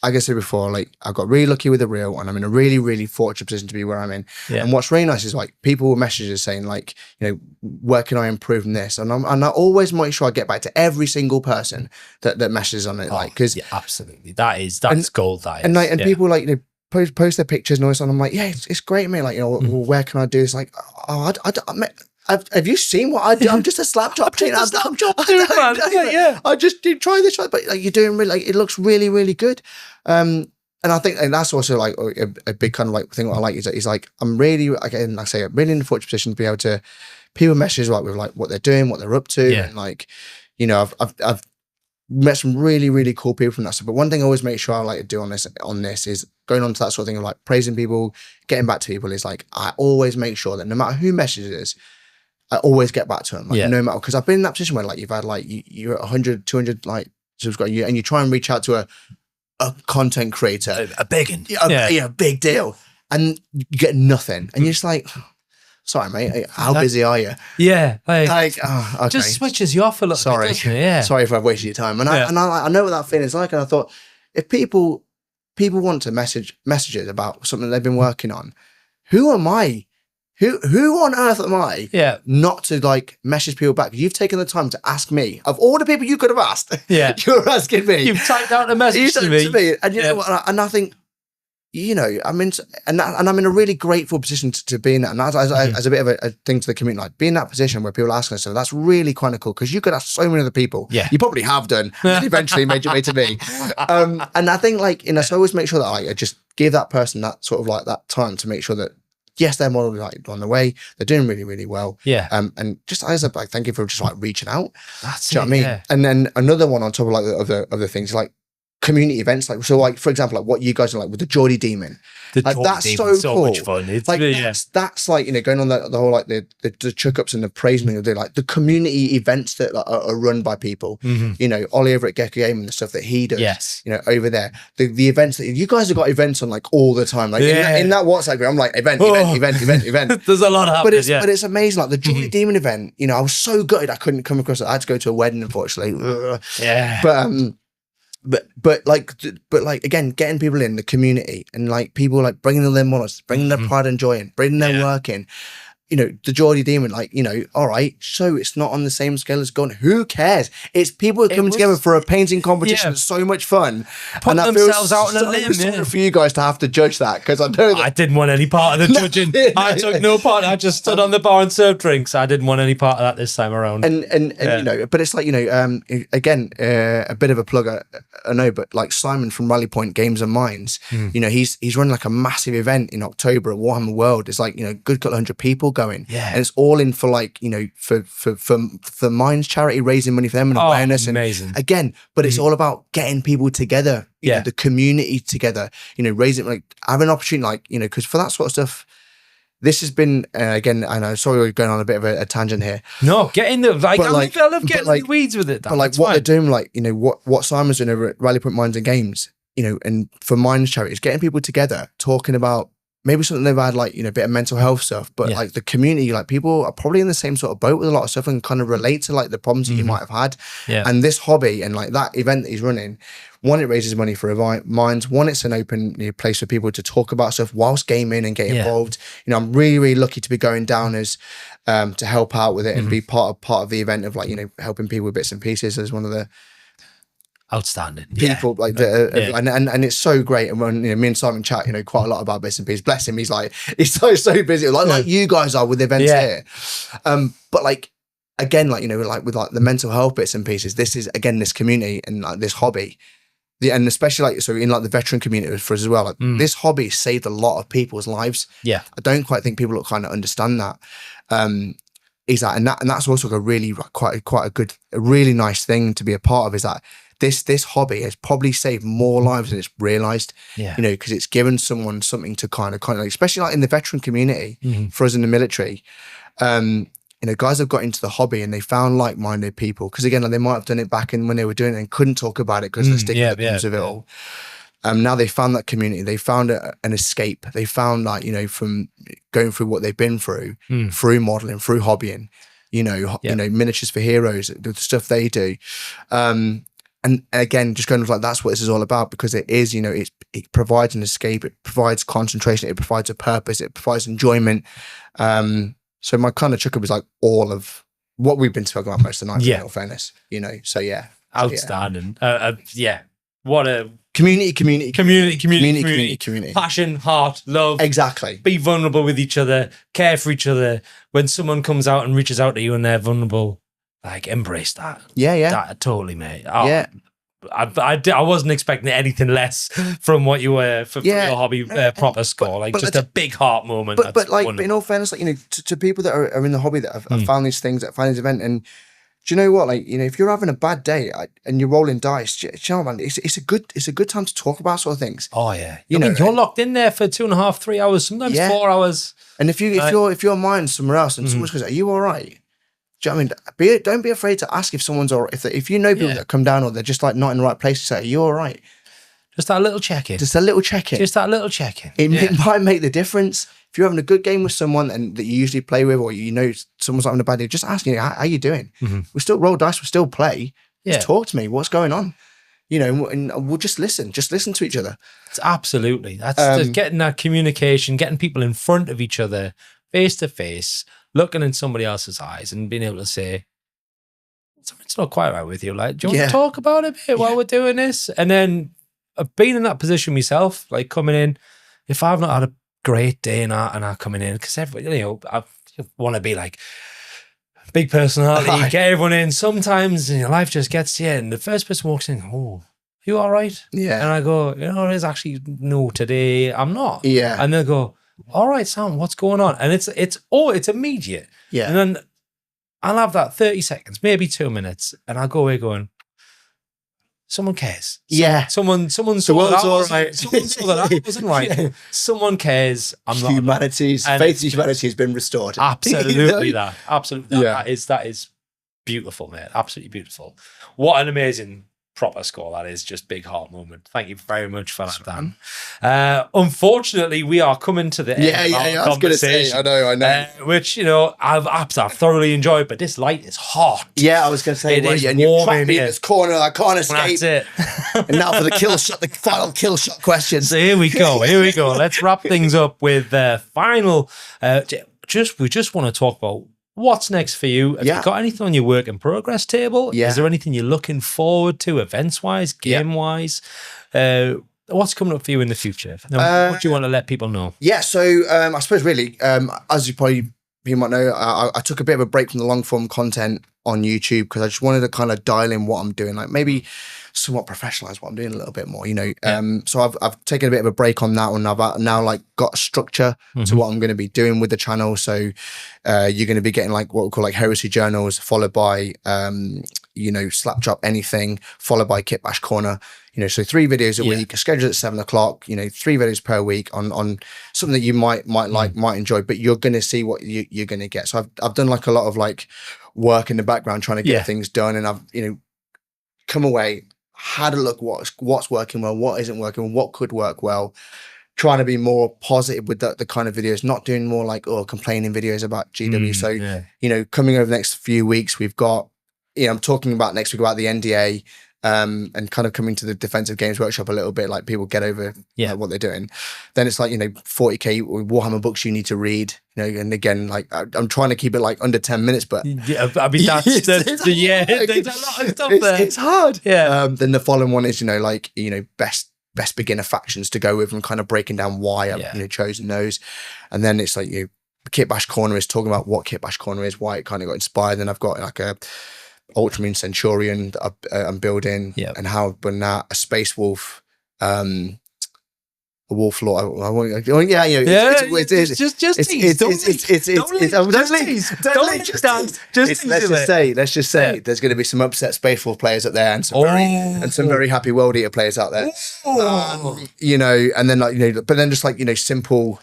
like I said before, like, I got really lucky with the reel, and I'm in a really, really fortunate position to be where I'm in. Yeah. And what's really nice is like people with messages saying like, you know, where can I improve in this? And I always make sure I get back to every single person that messages on it. Like, because absolutely, that's gold. That is. And like, and people like, you know, post their pictures and all this, and I'm like, it's great, mate. Like, you know, well, where can I do this? Like, have you seen what I do? I'm just a slap job painter. I just did try this, but like, you're doing really, like, it looks really, really good. And I think, and that's also like a big kind of like thing. What I like is that he's like, I'm really, again, like I say, I'm really in the fortunate position to be able to, people message like with like what they're doing, what they're up to, and like, you know, I've met some really, really cool people from that stuff. But one thing I always make sure I like to do on this is going on to that sort of thing of like praising people, getting back to people, is like, I always make sure that no matter who messages, I always get back to them. Like, no matter, because I've been in that position where like you've had like you're at 100, 200 like subscribers, and you try and reach out to a content creator, a big one, big deal, and you get nothing, and you're just like, sorry, mate, how busy are you? Yeah, like okay. Just switches you off a little. Sorry, bit, doesn't it? Sorry if I've wasted your time, and I know what that feeling's like, and I thought if people people want to messages about something they've been working on, who am I? Who on earth am I not to like message people back? You've taken the time to ask me. Of all the people you could have asked, you're asking me. You've typed out a message to me. And you know what? And I think, you know, I'm in a really grateful position to be in that. And as a bit of a thing to the community, like be in that position where people are asking us, so that's really kind of cool, because you could ask so many other people. Yeah. You probably have done, and eventually made your way to me. And I think, like, you know, so I always make sure that I just give that person that sort of like that time to make sure that, yes, they're more like on the way. They're doing really, really well. Yeah. And just as a like, thank you for just like reaching out. That's Do you know what I mean? Yeah. And then another one on top of like the other things, like community events, like so, like for example, like what you guys are like with the Geordie Demon. Like that's so cool. much fun. It's like that's like, you know, going on the whole like the chuck ups and the praise meal, they're like the community events that are run by people. You know, Ollie over at Gecko Game and the stuff that he does. Yes. You know, over there, the events that you guys have got events on like all the time. Like in that WhatsApp group, I'm like event. There's a lot happening. But it's amazing. Like the Geordie Demon event. You know, I was so gutted I couldn't come across it. I had to go to a wedding, unfortunately. Yeah. But like again, getting people in the community and like people like bringing their wallets, bringing their pride and joy in, bringing their work in. You know, the Geordie Demon, like, you know, all right, so it's not on the same scale as Gone. Who cares? It's people coming together for a painting competition. It's so much fun. Put themselves out on a limb. Sorry for you guys to have to judge that, because I know that I didn't want any part of the judging. I took no part. I just stood on the bar and served drinks. I didn't want any part of that this time around. And you know, but it's like, you know, again, a bit of a plug, I know, but like Simon from Rally Point Games and Minds, you know, he's running like a massive event in October at Warhammer World. It's like, you know, good couple 100 people going. Yeah. And it's all in for like, you know, for Minds charity, raising money for them and awareness. Amazing. And again, but it's all about getting people together, you know, the community together, you know, raising, like having an opportunity, like, you know, because for that sort of stuff, this has been, again, I know, sorry we're going on a bit of a tangent here. No, get in there. Like, I love getting in the weeds with it. But like what they're doing, like, you know, what Simon's doing over at Rally Point Minds and Games, you know, and for Minds charity is getting people together, talking about maybe something they've had, like, you know, a bit of mental health stuff, but like the community, like people are probably in the same sort of boat with a lot of stuff and kind of relate to like the problems that you might have had. Yeah. And this hobby and like that event that he's running, one, it raises money for Minds. One, it's an open, you know, place for people to talk about stuff whilst gaming and get involved. You know, I'm really, really lucky to be going down as to help out with it and be part of the event of, like, you know, helping people with bits and pieces as one of the outstanding people like and it's so great. And when, you know, me and Simon chat, you know, quite a lot about bits and pieces. Bless him, he's so busy, like you guys are with events here. But like, again, like, you know, like with like the mental health bits and pieces, this is again this community and like this hobby, and especially like, so in like the veteran community for us as well, like this hobby saved a lot of people's lives. I don't quite think people kind of understand that. Is that and that's also a really quite a good, a really nice thing to be a part of, is that this hobby has probably saved more lives than it's realized, you know, because it's given someone something to kind of like, especially like in the veteran community, for us in the military, you know, guys have got into the hobby and they found like-minded people, because again, like, they might have done it back in when they were doing it and couldn't talk about it because of the stigma that comes with it all. Now they found that community, they found an escape, they found, like, you know, from going through what they've been through, through modeling, through hobbying, you know, miniatures for heroes, the stuff they do. And again, just going like, that's what this is all about, because it is, you know, it provides an escape, it provides concentration, it provides a purpose, it provides enjoyment. So my kind of chuck-up is like all of what we've been talking about most of the night, in all fairness, you know. So outstanding. What a community, passion, heart, love. Exactly. Be vulnerable with each other, care for each other. When someone comes out and reaches out to you and they're vulnerable, like, embrace that. That, totally, mate. I wasn't expecting anything less from what you were for your hobby proper score. Like, just a big heart moment. But like, but in all fairness, like, you know, to people that are in the hobby that have found these things, that find this event, and do you know what? Like, you know, if you're having a bad day and you're rolling dice, do you know, man, it's a good time to talk about sort of things. Oh yeah, you know, you're locked in there for 2.5, 3 hours, sometimes 4 hours. And if your mind's somewhere else and someone goes, "Are you all right?" Do you know what I mean? Don't be afraid to ask if someone's all right. If you know people that come down or they're just like not in the right place, to say, "Are you all right?" Just that little check-in. It might make the difference. If you're having a good game with someone that you usually play with, or you know someone's having a bad day, just ask, you know, how you doing? We still roll dice, we still play. Just talk to me. What's going on? and we'll just listen to each other. It's absolutely. That's just getting that communication, getting people in front of each other, face to face, looking in somebody else's eyes and being able to say, it's not quite right with you. Like, do you want to talk about it a bit while we're doing this? And then I've been in that position myself, like coming in, if I've not had a great day and I coming in, because everybody, I want to be like big personality, get everyone in. Sometimes life just gets to you, and the first person walks in, oh, you all right? Yeah. And I go, it's actually, no, today I'm not. Yeah. And they'll go, all right, Sam, what's going on? And it's immediate. Yeah. And then I'll have that 30 seconds, maybe 2 minutes, and I'll go away going, someone cares. Someone saw that all right. Someone saw that wasn't right. Someone cares. Faith in humanity has been restored. Absolutely that. Absolutely. That is beautiful, mate. Absolutely beautiful. What an amazing proper score that is. Just big heart moment. Thank you very much for that, Dan. Unfortunately, we are coming to the end of our conversation. I know. Which, I've thoroughly enjoyed, but this light is hot. Yeah, I was going to say, you're trapped me in this corner. I can't escape. That's it. And now for the kill shot, the final kill shot question. So here we go. Let's wrap things up with final. We just want to talk about what's next for you. Have you got anything on your work in progress table? Is there anything you're looking forward to, events-wise, game-wise? What's coming up for you in the future? What do you want to let people know? Yeah, so I suppose really, as you might know, I took a bit of a break from the long-form content on YouTube because I just wanted to kind of dial in what I'm doing, like maybe somewhat professionalize what I'm doing a little bit more, So I've taken a bit of a break on that one. I've now like got a structure to what I'm going to be doing with the channel. So you're going to be getting like what we call like heresy journals, followed by slap drop anything, followed by Kit Bash Corner. So 3 videos a week, scheduled at 7 o'clock. 3 videos per week on something that you might like, might enjoy, but you're going to see what you're going to get. So I've done like a lot of like work in the background trying to get things done, and I've come away, had a look what's working well, what isn't working, what could work well, trying to be more positive with the kind of videos, not doing more like complaining videos about GW. So coming over the next few weeks, we've got I'm talking about next week about the NDA. And kind of coming to the Defensive Games Workshop a little bit, like people get over what they're doing. Then it's like 40k Warhammer books you need to read, and again, like I'm trying to keep it like under 10 minutes, but I mean there's a lot of stuff there. It's hard. Then the following one is best beginner factions to go with, and kind of breaking down why I've chosen those. And then it's like Kit Bash Corner is talking about what Kit Bash Corner is, why it kind of got inspired. Then I've got like a Ultramarine Centurion that I'm building, and how I've done that. A Space Wolf, a Wolf Lord. Let's just say there's going to be some upset Space Wolf players up there, and some very happy World Eater players out there. And then but then just like simple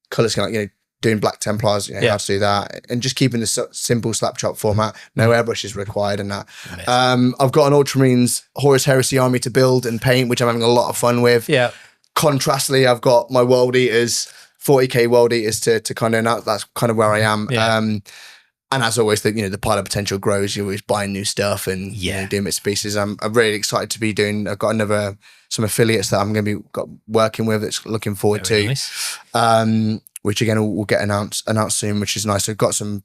color scheme, like doing Black Templars, how to do that, and just keeping the simple slap chop format. No airbrush is required in that. I've got an Ultramarines Horus Heresy army to build and paint, which I'm having a lot of fun with. Contrastly, I've got my World Eaters, 40k World Eaters to kind of, that's kind of where I am. And as always, the pile of potential grows. You're always buying new stuff and doing bits and pieces. I'm really excited to be doing. I've got some affiliates that I'm going to be working with. That's looking forward to. Nice. Which again will get announced soon, which is nice. I've got some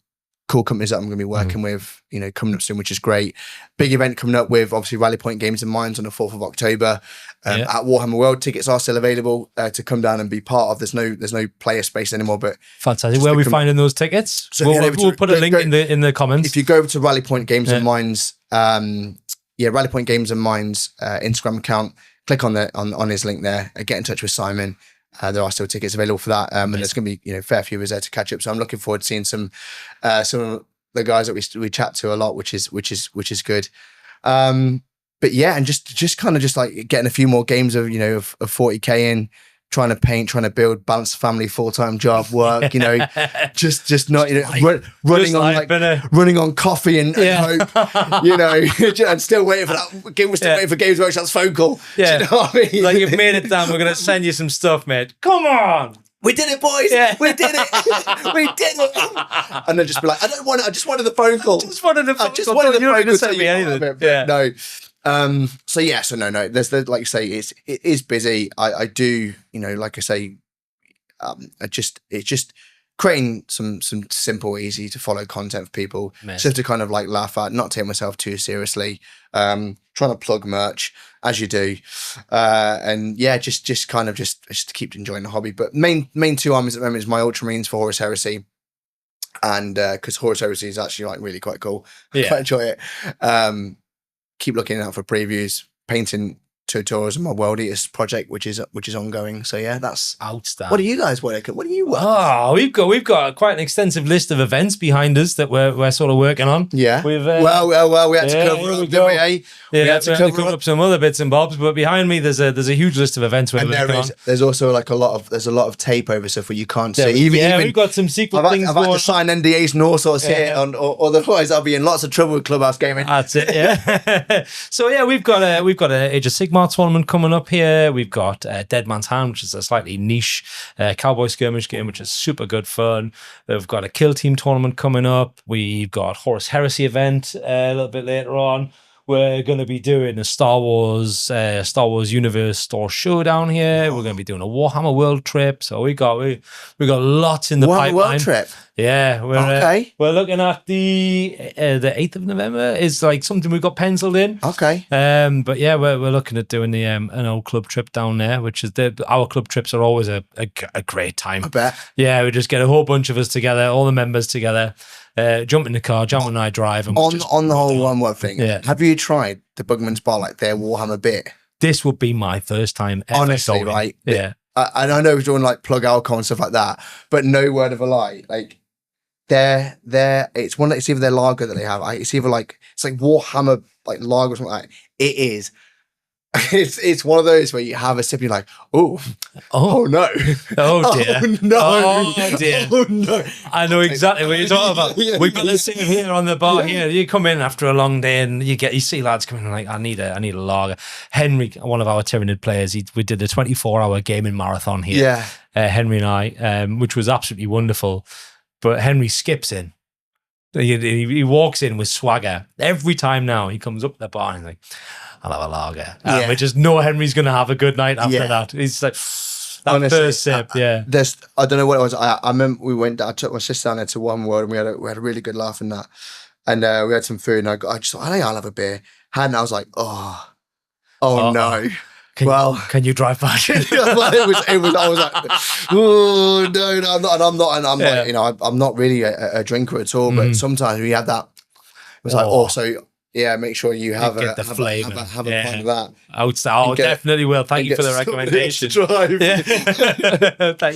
cool companies that I'm going to be working with, coming up soon, which is great. Big event coming up with obviously Rally Point Games and Minds on the 4th of October at Warhammer World. Tickets are still available to come down and be part of. There's no player space anymore, but fantastic. Where are we finding those tickets? So we'll put a link in the comments. If you go over to Rally Point Games and Minds, Rally Point Games and Minds Instagram account, click on his link there. Get in touch with Simon. There are still tickets available for that, and there's going to be a fair few of us there to catch up. So I'm looking forward to seeing some of the guys that we chat to a lot, which is good. But yeah, and just kind of like getting a few more games of 40k in, trying to paint, trying to build, balance family, full-time job, work, just not, running on coffee and hope, and still waiting for that. We're still waiting for Games Workshop's phone call. Yeah. Do you know what I mean? Like, you've made it down. We're going to send you some stuff, mate. Come on. We did it, boys. Yeah. We did it. We did it. And then just be like, I just wanted the phone call. Just wanted the phone call. You're not going to send me anything. No. So no. There's like you say, it is busy. I do, like I say, it's just creating some simple, easy to follow content for people, just to kind of like laugh at, not take myself too seriously. Trying to plug merch as you do, and yeah, just kind of just to keep enjoying the hobby. But main two armies at the moment is my Ultramarines for Horus Heresy, and because Horus Heresy is actually like really quite cool. I quite enjoy it. Keep looking out for previews, painting tutorials on my World Eaters project, which is ongoing. So yeah, that's outstanding. What do you guys work at? What do you work? Oh, we've got quite an extensive list of events behind us that we're sort of working on. Yeah. We've well, we had to cover up, didn't we? Eh? Yeah, we had to cover up some other bits and bobs, but behind me there's a huge list of events we're working on. There's also like a lot of tape over stuff where you can't see. We've got some secret things. I've had to sign NDAs and all sorts here, otherwise I'll be in lots of trouble with Clubhouse gaming. That's it. Yeah. So yeah, we've got a Age of Sigmar tournament coming up here. We've got Dead Man's Hand, which is a slightly niche cowboy skirmish game, which is super good fun. We've got a Kill Team tournament coming up. We've got Horus Heresy event a little bit later on. We're going to be doing a Star Wars Universe Store Showdown here. We're going to be doing a Warhammer World Trip. So we got lots in the pipeline. World Trip. Yeah, we're looking at the 8th of November is like something we've got penciled in. Okay. But yeah, we're looking at doing the an old club trip down there, which is our club trips are always a great time. I bet. Yeah, we just get a whole bunch of us together, all the members together. Jump in the car, John and I drive. And on the whole one word thing, yeah. Have you tried the Bugman's Bar, like their Warhammer bit? This would be my first time ever. Honestly, right? Yeah. And I know we're doing like plug alcohol and stuff like that, but no word of a lie. Like it's either their lager that they have. It's either like it's like Warhammer like lager or something like that. It is. It's one of those where you have a sip, and you're like, oh no, oh dear, oh no, oh dear, oh no. I know exactly what you're talking about. We've got the same here on the bar here. You come in after a long day and you see lads coming in like, I need a lager. Henry, one of our Tyranid players, we did a 24-hour gaming marathon here. Yeah, Henry and I, which was absolutely wonderful. But Henry skips in. He walks in with swagger every time. Now he comes up to the bar and he's like, I'll have a lager. And we just know Henry's going to have a good night after that. He's like, honestly, first sip, I don't know what it was. I remember I took my sister down there to One World and we had a really good laugh in that. And we had some food and I just thought, I think I'll have a beer. And I was like, oh no. Can you drive back? I was like, oh no, I'm not, like, I'm not really a drinker at all, but sometimes we have that. It was like, so yeah, make sure you have a pint of that. Outstanding. Definitely will. Thank you for the recommendation. Thank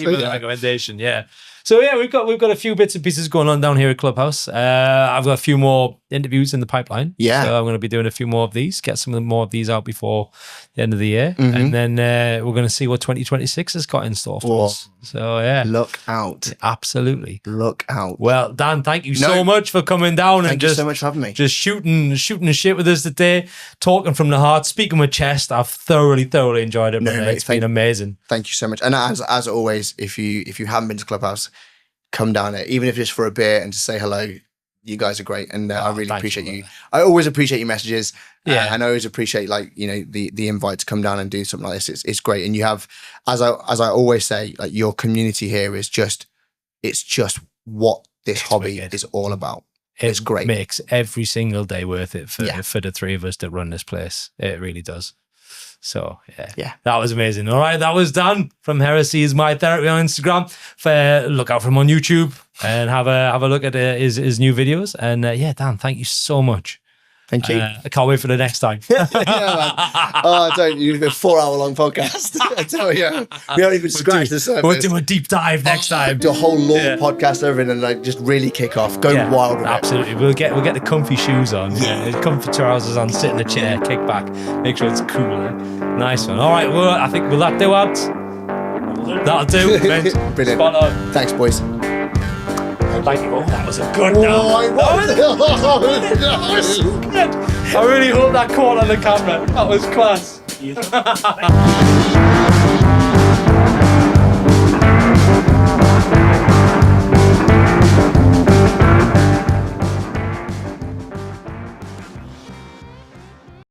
you for the recommendation. Yeah. So yeah, we've got a few bits and pieces going on down here at Clubhouse. I've got a few more interviews in the pipeline. Yeah. So I'm going to be doing a few more of these, get some more of these out before the end of the year. And then we're going to see what 2026 has got in store for us. So yeah. Look out. Absolutely. Look out. Well, Dan, thank you so much for coming down and just so much for having me. Just shooting the shit with us today, talking from the heart, speaking with chest. I've thoroughly enjoyed it. It's been amazing. Thank you so much. And as always, if you haven't been to Clubhouse, come down there, even if it's for a beer and to say hello. You guys are great, and I really appreciate you. I always appreciate your messages, and I always appreciate the invite to come down and do something like this. It's great, and you have, as I always say, like your community here is just what this hobby is all about. It's great. It makes every single day worth it for the three of us that run this place. It really does. So yeah, that was amazing. All right, that was Dan from Heresy Is My Therapy on Instagram. Look out for him on YouTube and have a look at his new videos. And Dan, thank you so much. Thank you. I can't wait for the next time. Man. Oh, don't you? A 4-hour-long podcast. I tell you, we haven't even scratched the surface. We'll do a deep dive next time. Do a whole lore podcast over it and just really kick off. Go wild with it. Absolutely. We'll get the comfy shoes on. Comfy trousers on. Sit in the chair. Kick back. Make sure it's cool. Nice one. All right. Well, I think will that do, Abs? That'll do. Brilliant. Spot on. Thanks, boys. Thank you. Oh, that was a good one. I really hope that caught on the camera. That was class.